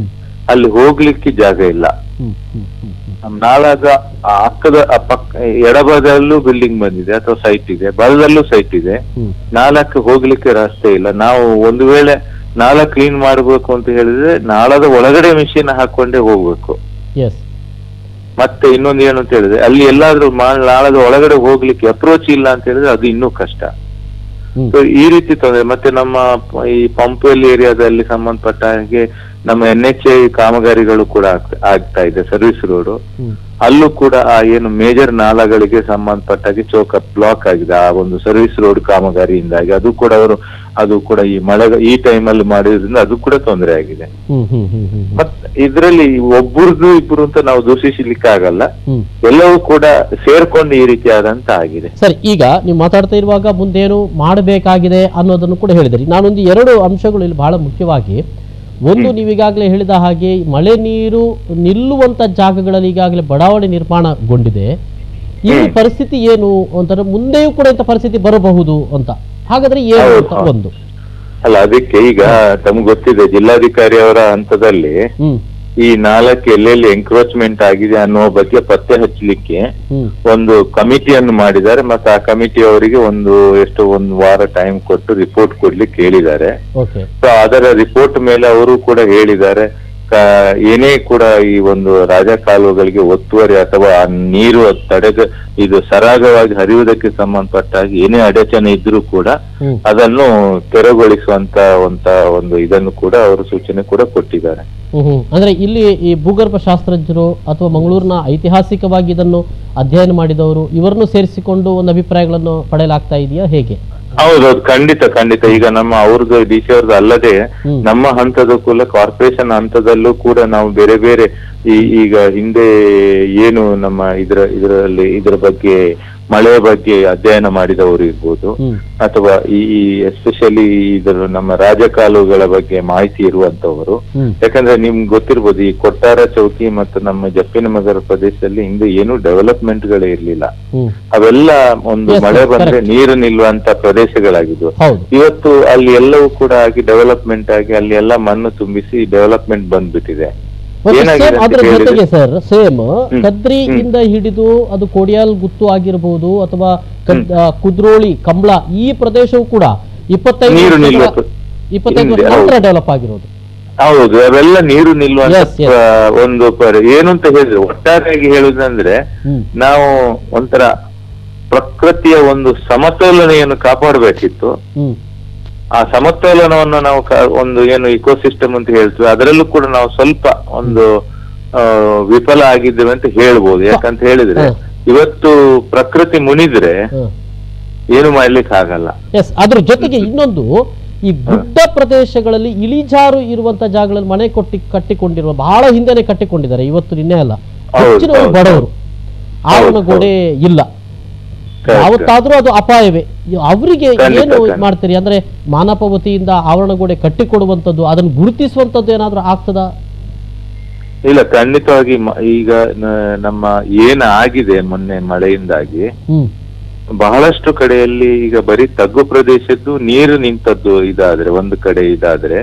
ಅಲ್ಲಿ ಹೋಗ್ಲಿಕ್ಕೆ ಜಾಗ ಇಲ್ಲ. ನಮ್ಮ ನಾಳದ ಅಕ್ಕದ ಎಡಬದಲ್ಲೂ ಬಿಲ್ಡಿಂಗ್ ಬಂದಿದೆ ಅಥವಾ ಸೈಟ್ ಇದೆ, ಬಲದಲ್ಲೂ ಸೈಟ್ ಇದೆ, ನಾಲಕ್ಕೆ ಹೋಗ್ಲಿಕ್ಕೆ ರಸ್ತೆ ಇಲ್ಲ. ನಾವು ಒಂದು ವೇಳೆ ನಾಲ ಕ್ಲೀನ್ ಮಾಡ್ಬೇಕು ಅಂತ ಹೇಳಿದ್ರೆ ನಾಳದ ಒಳಗಡೆ ಮಿಷಿನ್ ಹಾಕೊಂಡೇ ಹೋಗ್ಬೇಕು. ಮತ್ತೆ ಇನ್ನೊಂದು ಏನು ಅಂತ ಹೇಳಿದ್ರೆ ಅಲ್ಲಿ ಎಲ್ಲಾದ್ರೂ ನಾಳದ ಒಳಗಡೆ ಹೋಗ್ಲಿಕ್ಕೆ ಅಪ್ರೋಚ್ ಇಲ್ಲ ಅಂತ ಹೇಳಿದ್ರೆ ಅದು ಇನ್ನೂ ಕಷ್ಟ. ಸೊ ಈ ರೀತಿ ತೊಂದರೆ. ಮತ್ತೆ ನಮ್ಮ ಈ ಪಂಪ್ವೆಲ್ ಏರಿಯಾದಲ್ಲಿ ಸಂಬಂಧಪಟ್ಟ ಹಾಗೆ ನಮ್ಮ NHA ಕಾಮಗಾರಿಗಳು ಕೂಡ ಆಗ್ತಾ ಇದೆ, ಸರ್ವಿಸ್ ರೋಡ್. ಅಲ್ಲೂ ಕೂಡ ಆ ಏನು ಮೇಜರ್ ನಾಲಗಳಿಗೆ ಸಂಬಂಧಪಟ್ಟಾಗಿ ಚೌಕ ಬ್ಲಾಕ್ ಆಗಿದೆ ಆ ಒಂದು ಸರ್ವಿಸ್ ರೋಡ್ ಕಾಮಗಾರಿಯಿಂದಾಗಿ. ಅದು ಕೂಡ ಈ ಈ ಟೈಮಲ್ಲಿ ಮಾಡಿದ್ರಿಂದ ಅದು ಕೂಡ ತೊಂದರೆ ಆಗಿದೆ. ಮತ್ತೆ ಇದರಲ್ಲಿ ಒಬ್ಬರದು ಇಬ್ರು ಅಂತ ನಾವು ದೂಷಿಸಲಿಕ್ಕೆ ಆಗಲ್ಲ, ಎಲ್ಲವೂ ಕೂಡ ಸೇರ್ಕೊಂಡು ಈ ರೀತಿ ಆದಂತ ಆಗಿದೆ. ಸರ್, ಈಗ ನೀವು ಮಾತಾಡ್ತಾ ಇರುವಾಗ ಮುಂದೇನು ಮಾಡಬೇಕಾಗಿದೆ ಅನ್ನೋದನ್ನು ಕೂಡ ಹೇಳಿದ್ರಿ. ನಾನೊಂದು 2 ಅಂಶಗಳು ಇಲ್ಲಿ ಬಹಳ ಮುಖ್ಯವಾಗಿ. ಒಂದು, ನೀವೀಗಾಗಲೇ ಹೇಳಿದ ಹಾಗೆ ಮಳೆ ನೀರು ನಿಲ್ಲುವಂತ ಜಾಗಗಳಲ್ಲಿ ಈಗಾಗಲೇ ಬಡಾವಣೆ ನಿರ್ಮಾಣಗೊಂಡಿದೆ. ಈ ಪರಿಸ್ಥಿತಿ ಏನು ಅಂತಂದ್ರೆ ಮುಂದೆಯೂ ಕೂಡ ಇಂಥ ಪರಿಸ್ಥಿತಿ ಬರಬಹುದು ಅಂತ. ಹಾಗಾದ್ರೆ ಏನು ಅಂತ ಒಂದು ಅಲ್ಲ, ಅದಕ್ಕೆ ಈಗ ತಮ್ಗೆ ಗೊತ್ತಿದೆ ಜಿಲ್ಲಾಧಿಕಾರಿ ಅವರ ಹಂತದಲ್ಲಿ ಈ 4 ಎಲ್ಲೆಲ್ಲಿ ಎನ್ಕ್ರೋಚ್ಮೆಂಟ್ ಆಗಿದೆ ಅನ್ನೋ ಬಗ್ಗೆ ಪತ್ತೆ ಹಚ್ಚಲಿಕ್ಕೆ ಒಂದು ಕಮಿಟಿಯನ್ನು ಮಾಡಿದ್ದಾರೆ. ಮತ್ತೆ ಆ ಕಮಿಟಿ ಅವರಿಗೆ ಒಂದು ವಾರ ಟೈಮ್ ಕೊಟ್ಟು ರಿಪೋರ್ಟ್ ಕೊಡ್ಲಿಕ್ಕೆ ಹೇಳಿದ್ದಾರೆ. ಸೊ ಅದರ ರಿಪೋರ್ಟ್ ಮೇಲೆ ಅವರು ಕೂಡ ಹೇಳಿದ್ದಾರೆ ಏನೇ ಕೂಡ ಈ ಒಂದು ರಾಜಕಾಲುವೆಗಳಿಗೆ ಒತ್ತುವರಿ ಅಥವಾ ಆ ನೀರು ಇದು ಸರಾಗವಾಗಿ ಹರಿಯುವುದಕ್ಕೆ ಸಂಬಂಧಪಟ್ಟಾಗಿ ಏನೇ ಅಡಚಣೆ ಇದ್ರೂ ಕೂಡ ಅದನ್ನು ತೆರವುಗೊಳಿಸುವಂತ ಒಂದು ಇದನ್ನು ಕೂಡ ಅವರು ಸೂಚನೆ ಕೂಡ ಕೊಟ್ಟಿದ್ದಾರೆ. ಅಂದ್ರೆ ಇಲ್ಲಿ ಈ ಭೂಗರ್ಭ ಶಾಸ್ತ್ರಜ್ಞರು ಅಥವಾ ಮಂಗಳೂರಿನ ಐತಿಹಾಸಿಕವಾಗಿ ಇದನ್ನು ಅಧ್ಯಯನ ಮಾಡಿದವರು ಇವರನ್ನು ಸೇರಿಸಿಕೊಂಡು ಒಂದು ಅಭಿಪ್ರಾಯಗಳನ್ನು ಪಡೆಯಲಾಗ್ತಾ ಇದೆಯಾ, ಹೇಗೆ? ಹೌದೌದು, ಖಂಡಿತ. ಈಗ ನಮ್ಮ ಅವ್ರದ್ದು DC ಅವ್ರದ್ದು ಅಲ್ಲದೆ ನಮ್ಮ ಹಂತದ ಕೂಡ ಕಾರ್ಪೊರೇಷನ್ ಹಂತದಲ್ಲೂ ಕೂಡ ನಾವು ಬೇರೆ ಬೇರೆ ಈಗ ಹಿಂದೆ ಏನು ನಮ್ಮ ಇದರ ಬಗ್ಗೆ ಮಳೆಯ ಬಗ್ಗೆ ಅಧ್ಯಯನ ಮಾಡಿದವರು ಇರ್ಬೋದು, ಅಥವಾ ಈ ಎಸ್ಪೆಷಲಿ ಇದರ ನಮ್ಮ ರಾಜಕಾಲುವೆಗಳ ಬಗ್ಗೆ ಮಾಹಿತಿ ಇರುವಂತವರು. ಯಾಕಂದ್ರೆ ನಿಮ್ಗೆ ಗೊತ್ತಿರ್ಬೋದು, ಈ ಕೊಟ್ಟಾರ ಚೌಕಿ ಮತ್ತು ನಮ್ಮ ಜಪ್ಪಿನಮಗರ ಪ್ರದೇಶದಲ್ಲಿ ಹಿಂದೆ ಏನು ಡೆವಲಪ್ಮೆಂಟ್ ಗಳೇ ಇರ್ಲಿಲ್ಲ. ಅವೆಲ್ಲ ಒಂದು ಮಳೆ ಬಂದ್ರೆ ನೀರು ನಿಲ್ಲುವಂತ ಪ್ರದೇಶಗಳಾಗಿದ್ವು. ಇವತ್ತು ಅಲ್ಲಿ ಎಲ್ಲವೂ ಕೂಡ ಆಗಿ ಡೆವಲಪ್ಮೆಂಟ್ ಆಗಿ ಅಲ್ಲಿ ಎಲ್ಲ ಮಣ್ಣು ತುಂಬಿಸಿ ಡೆವಲಪ್ಮೆಂಟ್ ಬಂದ್ಬಿಟ್ಟಿದೆ. ಅದರ ಜೊತೆಗೆ ಸರ್ ಸೇಮ್ ಕದ್ರಿಯಿಂದ ಹಿಡಿದು ಅದು ಕೋಡಿಯಾಲ್ ಗುತ್ತು ಆಗಿರಬಹುದು ಅಥವಾ ಕುದ್ರೋಳಿ ಕಂಬಳ ಈ ಪ್ರದೇಶವು ಕೂಡ 25 ನಂತರ ಡೆವಲಪ್ ಆಗಿರೋದು. ಹೌದು, ಅವೆಲ್ಲ ನೀರು ನಿಲ್ಲುವಂತ ಒಂದು ಏನು ಅಂತ ಹೇಳಿದ್ರೆ ಒಟ್ಟಾರೆಯಾಗಿ ಹೇಳುದಂದ್ರೆ ನಾವು ಒಂಥರ ಪ್ರಕೃತಿಯ ಒಂದು ಸಮತೋಲನೆಯನ್ನು ಕಾಪಾಡಬೇಕಿತ್ತು. ಆ ಸಮತೋಲನವನ್ನು ನಾವು ಒಂದು ಏನು ಇಕೋಸಿಸ್ಟಮ್ ಅಂತ ಹೇಳ್ತೀವಿ ಅದರಲ್ಲೂ ಕೂಡ ನಾವು ಸ್ವಲ್ಪ ಒಂದು ವಿಫಲ ಆಗಿದ್ದೇವೆ ಅಂತ ಹೇಳ್ಬೋದು. ಯಾಕಂತ ಹೇಳಿದ್ರೆ ಇವತ್ತು ಪ್ರಕೃತಿ ಮುನಿದ್ರೆ ಏನು ಮಾಡ್ಲಿಕ್ಕೆ ಆಗಲ್ಲ. ಅದ್ರ ಜೊತೆಗೆ ಇನ್ನೊಂದು, ಈ ಗುಡ್ಡ ಪ್ರದೇಶಗಳಲ್ಲಿ ಇಳಿಜಾರು ಇರುವಂತ ಜಾಗಗಳಲ್ಲಿ ಮನೆ ಕಟ್ಟಿಕೊಂಡಿರುವ ಬಹಳ ಹಿಂದೆನೆ ಕಟ್ಟಿಕೊಂಡಿದ್ದಾರೆ, ಇವತ್ತು ನಿನ್ನೆ ಅಲ್ಲ. ಹೆಚ್ಚಿನವರು ಬಡವರು, ಆವರಣಗೋಡೆ ಇಲ್ಲ, ಯಾವತ್ತಾದ್ರೂ ಅದು ಅಪಾಯವೇ. ಅವರಿಗೆ ಏನು ಮಾಡ್ತೀರಿ? ಅಂದ್ರೆ ಮಾನಪ ವತಿಯಿಂದ ಆವರಣಗೋಡೆ ಕಟ್ಟಿಕೊಡುವಂತದ್ದು, ಅದನ್ನು ಗುರುತಿಸುವಂತದ್ದು ಏನಾದ್ರೂ ಆಗ್ತದಾ? ಇಲ್ಲ, ಖಂಡಿತವಾಗಿ. ಈಗ ನಮ್ಮ ಏನಾಗಿದೆ ಮೊನ್ನೆ ಮಳೆಯಿಂದಾಗಿ ಬಹಳಷ್ಟು ಕಡೆಯಲ್ಲಿ ಈಗ ಬರೀ ತಗ್ಗು ಪ್ರದೇಶದ್ದು ನೀರು ನಿಂತದ್ದು ಇದಾದ್ರೆ ಒಂದು ಕಡೆ ಇದಾದ್ರೆ,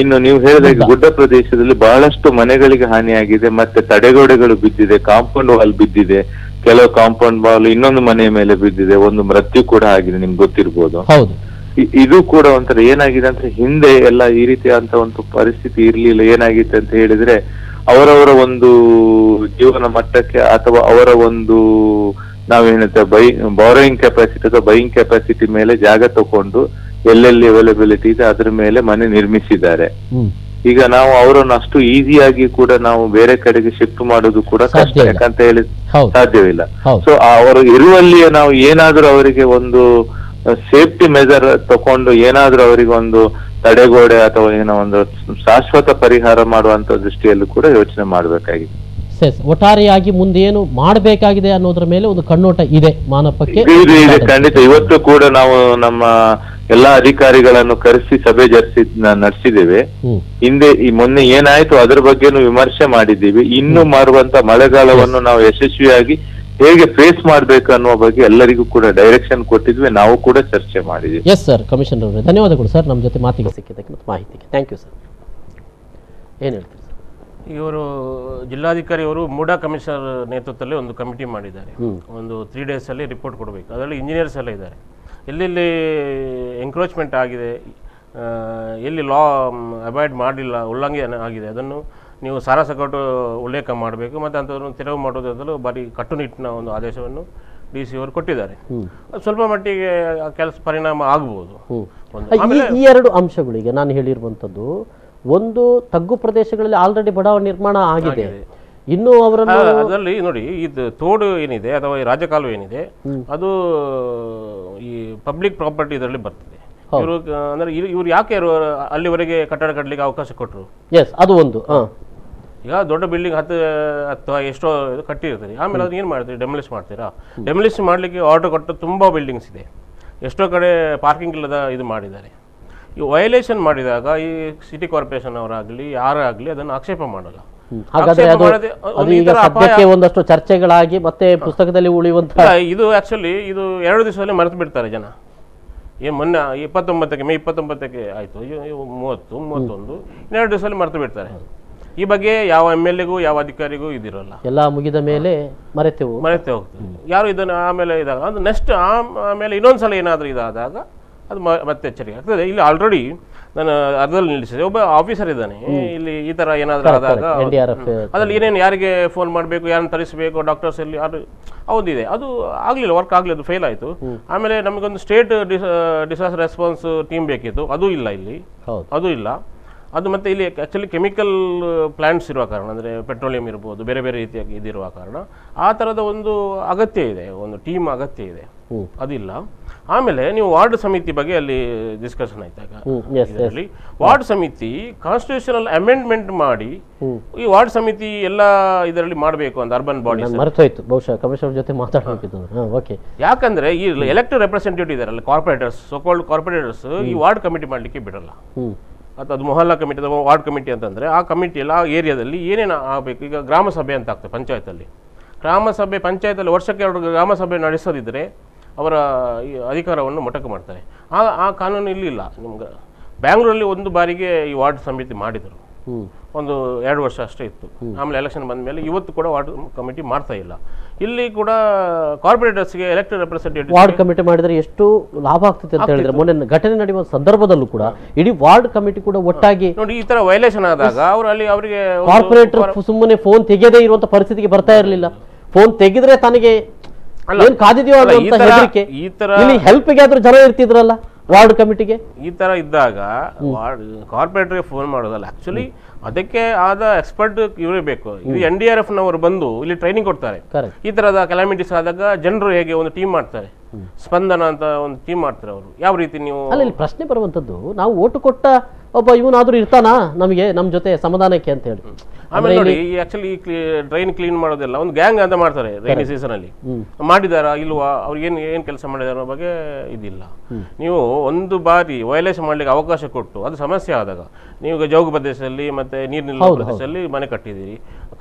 ಇನ್ನು ನೀವು ಹೇಳಿದಾಗ ಗುಡ್ಡ ಪ್ರದೇಶದಲ್ಲಿ ಬಹಳಷ್ಟು ಮನೆಗಳಿಗೆ ಹಾನಿಯಾಗಿದೆ, ಮತ್ತೆ ತಡೆಗೋಡೆಗಳು ಬಿದ್ದಿದೆ, ಕಾಂಪೌಂಡ್ ವಾಲ್ ಬಿದ್ದಿದೆ, ಕೆಲವು ಕಾಂಪೌಂಡ್ ವಾಲ್ ಇನ್ನೊಂದು ಮನೆಯ ಮೇಲೆ ಬಿದ್ದಿದೆ, ಒಂದು ಮೃತ್ಯು ಕೂಡ ಆಗಿದೆ, ನಿಮ್ಗೆ ಗೊತ್ತಿರ್ಬೋದು. ಇದು ಕೂಡ ಒಂಥರ ಏನಾಗಿದೆ ಅಂತ, ಹಿಂದೆ ಎಲ್ಲ ಈ ರೀತಿಯಾದಂತ ಒಂದು ಪರಿಸ್ಥಿತಿ ಇರ್ಲಿಲ್ಲ. ಏನಾಗಿತ್ತು ಅಂತ ಹೇಳಿದ್ರೆ ಅವರವರ ಒಂದು ಜೀವನ ಮಟ್ಟಕ್ಕೆ ಅಥವಾ ಅವರ ಒಂದು ನಾವೇನಂತೆ ಬಾರೋಯಿಂಗ್ ಕೆಪಾಸಿಟಿ ಅಥವಾ ಬೈಯಿಂಗ್ ಕೆಪಾಸಿಟಿ ಮೇಲೆ ಜಾಗ ತಕೊಂಡು ಎಲ್ಲೆಲ್ಲಿ ಅವೈಲಬಿಲಿಟಿ ಇದೆ ಅದ್ರ ಮೇಲೆ ಮನೆ ನಿರ್ಮಿಸಿದ್ದಾರೆ. ಈಗ ನಾವು ಅವರನ್ನು ಅಷ್ಟು ಈಸಿಯಾಗಿ ಕೂಡ ನಾವು ಬೇರೆ ಕಡೆಗೆ ಶಿಫ್ಟ್ ಮಾಡೋದು ಕೂಡ ಕಷ್ಟ, ಯಾಕಂತ ಹೇಳಿ ಸಾಧ್ಯವಿಲ್ಲ. ಸೊ ಅವರು ಇರುವಲ್ಲಿಯೇ ನಾವು ಏನಾದ್ರೂ ಅವರಿಗೆ ಒಂದು ಸೇಫ್ಟಿ ಮೆಜರ್ ತಕೊಂಡು ಏನಾದ್ರೂ ಅವರಿಗೆ ಒಂದು ತಡೆಗೋಡೆ ಅಥವಾ ಏನೋ ಒಂದು ಶಾಶ್ವತ ಪರಿಹಾರ ಮಾಡುವಂತ ದೃಷ್ಟಿಯಲ್ಲೂ ಕೂಡ ಯೋಚನೆ ಮಾಡಬೇಕಾಗಿದೆ. ಒಟ್ಟಾರೆಯಾಗಿ ಮುಂದೆ ಏನು ಮಾಡಬೇಕಾಗಿದೆ ಅನ್ನೋದ್ರ ಮೇಲೆ ಒಂದು ಕಣ್ಣೋಟ ಇದೆ ಮಾನಪಕ್ಕೆ. ಖಂಡಿತ. ಇವತ್ತು ಕೂಡ ನಾವು ನಮ್ಮ ಎಲ್ಲಾ ಅಧಿಕಾರಿಗಳನ್ನು ಕರೆಸಿ ಸಭೆ ನಡೆಸಿದ್ದೇವೆ. ಹಿಂದೆ ಈ ಮೊನ್ನೆ ಏನಾಯ್ತು ಅದ್ರ ಬಗ್ಗೆನೂ ವಿಮರ್ಶೆ ಮಾಡಿದ್ದೀವಿ. ಇನ್ನು ಮಾರುವಂತ ಮಳೆಗಾಲವನ್ನು ನಾವು ಯಶಸ್ವಿಯಾಗಿ ಹೇಗೆ ಫೇಸ್ ಮಾಡ್ಬೇಕು ಅನ್ನುವ ಬಗ್ಗೆ ಎಲ್ಲರಿಗೂ ಕೂಡ ಡೈರೆಕ್ಷನ್ ಕೊಟ್ಟಿದ್ವಿ, ನಾವು ಕೂಡ ಚರ್ಚೆ ಮಾಡಿದ್ವಿ. ಎಸ್ ಸರ್, ಕಮಿಷನರ್ ಅವರೇ ಧನ್ಯವಾದಗಳು ಸರ್ ನಮ್ಮ ಜೊತೆ ಮಾತಿಗೆ ಸಿಕ್ಕಿದ್ದಕ್ಕೆ ಮತ್ತು ಮಾಹಿತಿಗೆ. Thank you sir. ಏನ್ ಹೇಳ್ತೀರಿ ಸರ್? ಇವರು ಜಿಲ್ಲಾಧಿಕಾರಿ ಅವರು ಮೂಡಾ ಕಮಿಷನರ್ ನೇತೃತ್ವದಲ್ಲಿ ಒಂದು ಕಮಿಟಿ ಮಾಡಿದ್ದಾರೆ. ಒಂದು 3 days ಅಲ್ಲಿ ರಿಪೋರ್ಟ್ ಕೊಡಬೇಕು. ಅದರಲ್ಲಿ ಇಂಜಿನಿಯರ್ಸ್ ಎಲ್ಲ ಇದ್ದಾರೆ. ಎಲ್ಲೆಲ್ಲಿ ಎಂಕ್ರೋಚ್ಮೆಂಟ್ ಆಗಿದೆ, ಎಲ್ಲಿ ಲಾ ಅವಾಯ್ಡ್ ಮಾಡಲಿಲ್ಲ, ಉಲ್ಲಂಘನೆ ಆಗಿದೆ, ಅದನ್ನು ನೀವು ಸಾರಾಸಗಟು ಉಲ್ಲೇಖ ಮಾಡಬೇಕು ಮತ್ತು ಅಂಥವ್ರನ್ನು ತೆರವು ಮಾಡೋದ್ರಿಂದಲೂ ಭಾರಿ ಕಟ್ಟುನಿಟ್ಟಿನ ಒಂದು ಆದೇಶವನ್ನು DC ಅವರು ಕೊಟ್ಟಿದ್ದಾರೆ. ಸ್ವಲ್ಪ ಮಟ್ಟಿಗೆ ಕೆಲಸ ಪರಿಣಾಮ ಆಗಬಹುದು. ಈ 2 ಅಂಶಗಳಿಗೆ ನಾನು ಹೇಳಿರುವಂಥದ್ದು, ಒಂದು ತಗ್ಗು ಪ್ರದೇಶಗಳಲ್ಲಿ ಆಲ್ರೆಡಿ ಬಡಾವಣೆ ನಿರ್ಮಾಣ ಆಗಿದೆ, ಇನ್ನು ಅವರನ್ನು ಅದರಲ್ಲಿ ನೋಡಿ, ಇದು ತೋಡು ಏನಿದೆ ಅಥವಾ ಈ ರಾಜಕಾಲುವೆ ಏನಿದೆ ಅದು ಈ ಪಬ್ಲಿಕ್ ಪ್ರಾಪರ್ಟಿ ಇದರಲ್ಲಿ ಬರ್ತದೆ. ಇವರು ಅಂದ್ರೆ ಇವ್ರು ಯಾಕೆ ಅಲ್ಲಿವರೆಗೆ ಕಟ್ಟಡ ಕಟ್ಟಲಿಕ್ಕೆ ಅವಕಾಶ ಕೊಟ್ಟರು? ಎಸ್, ಅದು ಒಂದು. ಈಗ ದೊಡ್ಡ ಬಿಲ್ಡಿಂಗ್ 10 ಅಥವಾ ಎಷ್ಟೋ ಕಟ್ಟಿರ್ತದೆ, ಆಮೇಲೆ ಅದನ್ನ ಏನು ಮಾಡ್ತೀರಿ? ಡೆಮಲಿಷ್ ಮಾಡ್ತೀರಾ? ಡೆಮಲಿಷ್ ಮಾಡಲಿಕ್ಕೆ ಆರ್ಡರ್ ಕೊಟ್ಟು ತುಂಬ ಬಿಲ್ಡಿಂಗ್ಸ್ ಇದೆ, ಎಷ್ಟೋ ಕಡೆ ಪಾರ್ಕಿಂಗ್ ಇಲ್ಲದ ಇದು ಮಾಡಿದ್ದಾರೆ. ಈ ವೈಲೇಷನ್ ಮಾಡಿದಾಗ ಈ ಸಿಟಿ ಕಾರ್ಪೊರೇಷನ್ ಅವರಾಗಲಿ ಯಾರಾಗಲಿ ಅದನ್ನು ಆಕ್ಷೇಪ ಮಾಡಲ್ಲ. ಒಂದಷ್ಟು ಚರ್ಚೆಗಳಾಗಿ ಮತ್ತೆ ಪುಸ್ತಕದಲ್ಲಿ ಉಳಿಯುವಂತ ಇದು ಆಕ್ಚುಲಿ ಇದು 2 ದಿವಸದಲ್ಲಿ ಮರೆತು ಬಿಡ್ತಾರೆ ಜನ. ಮೊನ್ನೆ 29ಕ್ಕೆ ಮೇ 29ಕ್ಕೆ ಆಯ್ತು, 30, 31 2 ದಿವಸದಲ್ಲಿ ಮರೆತು ಬಿಡ್ತಾರೆ. ಈ ಬಗ್ಗೆ ಯಾವ MLAಗೂ ಯಾವ ಅಧಿಕಾರಿಗೂ ಇದಿರಲ್ಲ, ಎಲ್ಲ ಮುಗಿದ ಮೇಲೆ ಮರೆತೆ ಹೋಗ್ತದೆ. ಯಾರು ಇದನ್ನು ಆಮೇಲೆ ಇದಾಗ ಅದು ನೆಕ್ಸ್ಟ್ ಆಮೇಲೆ ಇನ್ನೊಂದ್ಸಲ ಏನಾದರೂ ಇದಾದಾಗ ಅದು ಮತ್ತೆ ಎಚ್ಚರಿಕೆ ಆಗ್ತದೆ. ಇಲ್ಲಿ ಆಲ್ರೆಡಿ ನಾನು ಅರ್ಧದಲ್ಲಿ ನಿಲ್ಲಿಸಿದೆ. ಒಬ್ಬ ಆಫೀಸರ್ ಇದ್ದಾನೆ ಇಲ್ಲಿ, ಈ ತರ ಏನಾದರೂ ಆದಾಗ NDRF ಅದ್ರಲ್ಲಿ ಏನೇನು ಯಾರಿಗೆ ಫೋನ್ ಮಾಡಬೇಕು, ಯಾರನ್ನ ತರಿಸಬೇಕು, ಡಾಕ್ಟರ್ಸ್ ಎಲ್ಲಿ ಅದು ಹೌದಿದೆ, ಅದು ಆಗಲಿಲ್ಲ, ವರ್ಕ್ ಆಗಲಿ, ಅದು ಫೇಲ್ ಆಯಿತು. ಆಮೇಲೆ ನಮಗೊಂದು ಸ್ಟೇಟ್ ಡಿಸಾಸ್ಟರ್ ರೆಸ್ಪಾನ್ಸ್ ಟೀಮ್ ಬೇಕಿತ್ತು, ಅದು ಇಲ್ಲ ಇಲ್ಲಿ, ಅದು ಇಲ್ಲ. ಅದು ಮತ್ತೆ ಇಲ್ಲಿ ಆ್ಯಕ್ಚುಲಿ ಕೆಮಿಕಲ್ ಪ್ಲಾಂಟ್ಸ್ ಇರುವ ಕಾರಣ, ಅಂದರೆ ಪೆಟ್ರೋಲಿಯಂ ಇರ್ಬೋದು, ಬೇರೆ ಬೇರೆ ರೀತಿಯಾಗಿ ಇದಿರುವ ಕಾರಣ ಆ ಥರದ ಒಂದು ಅಗತ್ಯ ಇದೆ, ಒಂದು ಟೀಮ್ ಅಗತ್ಯ ಇದೆ, ಅದಿಲ್ಲ. ಆಮೇಲೆ ನೀವು ವಾರ್ಡ್ ಸಮಿತಿ ಬಗ್ಗೆ ಅಲ್ಲಿ ಡಿಸ್ಕಷನ್ ಆಯ್ತಾಗ, ಇದರಲ್ಲಿ ವಾರ್ಡ್ ಸಮಿತಿ ಕಾನ್ಸ್ಟಿಟ್ಯೂಷನಲ್ ಅಮೆಂಡ್ಮೆಂಟ್ ಮಾಡಿ ಈ ವಾರ್ಡ್ ಸಮಿತಿ ಎಲ್ಲ ಇದರಲ್ಲಿ ಮಾಡಬೇಕು ಅಂತ ಅರ್ಬನ್ ಬಾಡಿ ಮರೆತೋಯ್ತು, ಬಹುಶಃ ಕಮಿಷನರ್ ಜೊತೆ ಮಾತಾಡಬೇಕಿತ್ತು. ಯಾಕಂದ್ರೆ ಈ ಎಲೆಕ್ಟೆಡ್ ರೆಪ್ರೆಸೆಂಟೇಟಿವ್ ಇದಾರಲ್ಲ, ಕಾರ್ಪೊರೇಟರ್ಸ್, ಸೋಕಾಲ್ಡ್ ಕಾರ್ಪೊರೇಟರ್ಸ್ ಈ ವಾರ್ಡ್ ಕಮಿಟಿ ಮಾಡಲಿಕ್ಕೆ ಬಿಡಲ್ಲ. ಅದು ಮೊಹಲ್ಲಾ ಕಮಿಟಿ ಅಥವಾ ವಾರ್ಡ್ ಕಮಿಟಿ ಅಂತಂದರೆ ಆ ಕಮಿಟಿಯಲ್ಲಿ ಆ ಏರಿಯಾದಲ್ಲಿ ಏನೇನು ಆಗಬೇಕು. ಈಗ ಗ್ರಾಮ ಸಭೆ ಅಂತ ಆಗ್ತದೆ ಪಂಚಾಯತಲ್ಲಿ, ಗ್ರಾಮ ಸಭೆ ಪಂಚಾಯತಲ್ಲಿ ವರ್ಷಕ್ಕೆ 2 ಗ್ರಾಮ ಸಭೆ ನಡೆಸೋದಿದ್ದರೆ ಅವರ ಈ ಅಧಿಕಾರವನ್ನು ಮೊಟಕು ಮಾಡ್ತಾರೆ. ಆ ಕಾನೂನು ಇಲ್ಲಿ ಇಲ್ಲ. ನಿಮ್ಗೆ ಬ್ಯಾಂಗ್ಳೂರಲ್ಲಿ ಒಂದು ಬಾರಿಗೆ ಈ ವಾರ್ಡ್ ಸಮಿತಿ ಮಾಡಿದರು, ಒಂದು 2 ವರ್ಷ ಅಷ್ಟೇ ಇತ್ತು. ಆಮೇಲೆ ಎಲೆಕ್ಷನ್ ಬಂದ ಮೇಲೆ ಇವತ್ತು ಕೂಡ ವಾರ್ಡ್ ಕಮಿಟಿ ಮಾಡ್ತಾ ಇಲ್ಲ. ಇಲ್ಲಿ ಕೂಡ ಕಾರ್ಪೊರೇಟರ್ಸ್ಗೆ ಎಲೆಕ್ಟೆಡ್ ರೆಪ್ರೆಸೆಂಟೇಟಿವ್ ವಾರ್ಡ್ ಕಮಿಟಿ ಮಾಡಿದ್ರೆ ಎಷ್ಟು ಲಾಭ ಆಗ್ತದೆ ಅಂತ ಹೇಳಿದ್ರೆ, ಮೊನ್ನೆ ಘಟನೆ ನಡೆಯುವ ಸಂದರ್ಭದಲ್ಲೂ ಕೂಡ ಇಡೀ ವಾರ್ಡ್ ಕಮಿಟಿ ಕೂಡ ಒಟ್ಟಾಗಿ ನೋಡಿ ಈ ತರ ವೈಲೇಷನ್ ಆದಾಗ ಅವರು ಅಲ್ಲಿ ಅವರಿಗೆ ಕಾರ್ಪೊರೇಟರ್ ಸುಮ್ಮನೆ ಫೋನ್ ತೆಗೆಯದೇ ಇರುವಂತ ಪರಿಸ್ಥಿತಿಗೆ ಬರ್ತಾ ಇರಲಿಲ್ಲ. ಫೋನ್ ತೆಗೆದ್ರೆ ತನಗೆ ಏನ್ ಕಾದಿದೆಯೋ ಅನ್ನುವಂತ ಹೆದರಿಕೆ. ಇಲ್ಲಿ ಹೆಲ್ಪ್ಗೆ ಆದ್ರೂ ಜನ ಇರ್ತಿದ್ರಲ್ಲ ವಾರ್ಡ್ ಕಮಿಟಿಗೆ. ಈ ತರ ಇದ್ದಾಗ ವಾರ್ಡ್ ಕಾರ್ಪೊರೇಟರ್ಗೆ ಫೋನ್ ಮಾಡೋದಲ್ಲ, ಆಕ್ಚುಲಿ ಅದಕ್ಕೆ ಆದ ಎಕ್ಸ್ಪರ್ಟ್ ಇವರೇ ಬೇಕು. ಇದು NDRF ನವರು ಬಂದು ಇಲ್ಲಿ ಟ್ರೈನಿಂಗ್ ಕೊಡ್ತಾರೆ. ಈ ತರದ ಕೆಲಾಮಿಟೀಸ್ ಆದಾಗ ಜನರು ಹೇಗೆ ಒಂದು ಟೀಮ್ ಮಾಡ್ತಾರೆ, ಸ್ಪಂದನ ಅಂತ ಒಂದು ಟೀಮ್ ಮಾಡ್ತಾರೆ. ಅವರು ಯಾವ ರೀತಿ ನೀವು ಅಲ್ಲಿ ಪ್ರಶ್ನೆ ಬರುವಂತದ್ದು, ನಾವು ಓಟು ಕೊಟ್ಟ ಒಬ್ಬ ಇವನಾದ್ರೂ ಇರ್ತಾನಾ ನಮಗೆ ನಮ್ಮ ಜೊತೆ ಸಮಾಧಾನಕ್ಕೆ ಅಂತ ಹೇಳಿ. ಆಮೇಲೆ ನೋಡಿ ಆಕ್ಚುಲಿ ಡ್ರೈನ್ ಕ್ಲೀನ್ ಮಾಡೋದೆಲ್ಲ ಒಂದು ಗ್ಯಾಂಗ್ ಅಂತ ಮಾಡ್ತಾರೆ ರೈನಿ ಸೀಸನ್ ಅಲ್ಲಿ. ಮಾಡಿದಾರಾ ಇಲ್ವಾ, ಅವ್ರಿಗೆ ಏನ್ ಕೆಲಸ ಮಾಡಿದಾರ ಅನ್ನೋ ಬಗ್ಗೆ ಇದಿಲ್ಲ. ನೀವು ಒಂದು ಬಾರಿ ವೈಲೇಷನ್ ಮಾಡ್ಲಿಕ್ಕೆ ಅವಕಾಶ ಕೊಟ್ಟು ಅದು ಸಮಸ್ಯೆ ಆದಾಗ, ನೀವು ಜೋಗ ಪ್ರದೇಶದಲ್ಲಿ ಮತ್ತೆ ನೀರು ನಿಲ್ಲುವ ಪ್ರದೇಶದಲ್ಲಿ ಮನೆ ಕಟ್ಟಿದಿರಿ,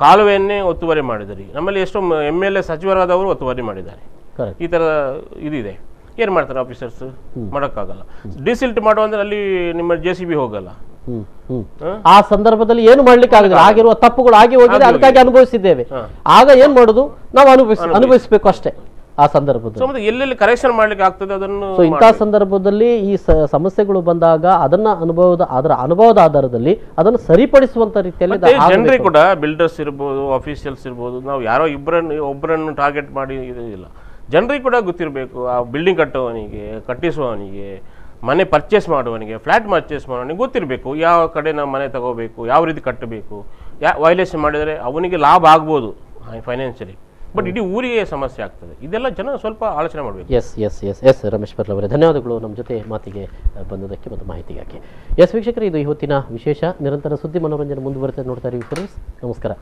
ಕಾಲುವೆಯನ್ನೇ ಒತ್ತುವರಿ ಮಾಡಿದಿರಿ. ನಮ್ಮಲ್ಲಿ ಎಷ್ಟೋ MLA ಸಚಿವರಾದವರು ಒತ್ತುವರಿ ಮಾಡಿದ್ದಾರೆ. ಈ ತರ ಇದಿದೆ, ಏನ್ ಮಾಡ್ತಾರೆ ಆಫೀಸರ್ಸ್, ಮಾಡೋಕ್ಕಾಗಲ್ಲ. ಡಿಸಿಲ್ಟ್ ಮಾಡುವಂದ್ರೆ ಅಲ್ಲಿ ನಿಮ್ಮ JCB ಹೋಗಲ್ಲ. ಆ ಸಂದರ್ಭದಲ್ಲಿ ಏನು ಮಾಡ್ಲಿಕ್ಕೆ ಆಗುದಿಲ್ಲ, ಆಗಿರುವ ತಪ್ಪುಗಳು ಆಗಿ ಹೋಗಿದೆ, ಅದಕ್ಕಾಗಿ ಅನುಭವಿಸಿದ್ದೇವೆ. ಆಗ ಏನ್ ಮಾಡುದು, ನಾವು ಅನುಭವಿಸಬೇಕು ಅಷ್ಟೇ. ಆ ಸಂದರ್ಭದಲ್ಲಿ ಎಲ್ಲೆಲ್ಲಿ ಕರೆಕ್ಷನ್ ಮಾಡ್ಲಿಕ್ಕೆ ಆಗ್ತದೆ ಅದನ್ನು. ಇಂತಹ ಸಂದರ್ಭದಲ್ಲಿ ಈ ಸಮಸ್ಯೆಗಳು ಬಂದಾಗ ಅದರ ಅನುಭವದ ಆಧಾರದಲ್ಲಿ ಅದನ್ನು ಸರಿಪಡಿಸುವಂತ ರೀತಿಯಲ್ಲಿ ಜನರಿಗೆ ಕೂಡ ಬಿಲ್ಡರ್ಸ್ ಇರ್ಬೋದು, ಆಫೀಸಿಯಲ್ಸ್ ಇರ್ಬೋದು, ನಾವು ಯಾರೋ ಒಬ್ಬರನ್ನು ಟಾರ್ಗೆಟ್ ಮಾಡಿ ಇಲ್ಲ, ಜನರಿಗೆ ಕೂಡ ಗೊತ್ತಿರಬೇಕು. ಆ ಬಿಲ್ಡಿಂಗ್ ಕಟ್ಟುವವನಿಗೆ, ಕಟ್ಟಿಸುವವನಿಗೆ, ಮನೆ ಪರ್ಚೇಸ್ ಮಾಡುವವನಿಗೆ, ಫ್ಲಾಟ್ ಪರ್ಚೇಸ್ ಮಾಡುವವನಿಗೆ ಗೊತ್ತಿರಬೇಕು ಯಾವ ಕಡೆ ನಾವು ಮನೆ ತಗೋಬೇಕು, ಯಾವ ರೀತಿ ಕಟ್ಟಬೇಕು. ವೈಲೇಷನ್ ಮಾಡಿದರೆ ಅವನಿಗೆ ಲಾಭ ಆಗ್ಬೋದು ಫೈನಾನ್ಷಿಯಲಿ, ಬಟ್ ಇಡೀ ಊರಿಗೆ ಸಮಸ್ಯೆ ಆಗ್ತದೆ. ಇದೆಲ್ಲ ಜನ ಸ್ವಲ್ಪ ಆಲೋಚನೆ ಮಾಡಬೇಕು. ಎಸ್ ರಮೇಶ್ ಪರ್ಲ ಅವರೇ, ಧನ್ಯವಾದಗಳು ನಮ್ಮ ಜೊತೆ ಮಾತಿಗೆ ಬಂದದಕ್ಕೆ ಮತ್ತು ಮಾಹಿತಿಗಾಗಿ. ವೀಕ್ಷಕರೇ, ಇದು ಇವತ್ತಿನ ವಿಶೇಷ. ನಿರಂತರ ಸುದ್ದಿ ಮನೋರಂಜನೆ ಮುಂದುವರೆತ ನೋಡ್ತಾ ಇರಿ. ನಮಸ್ಕಾರ.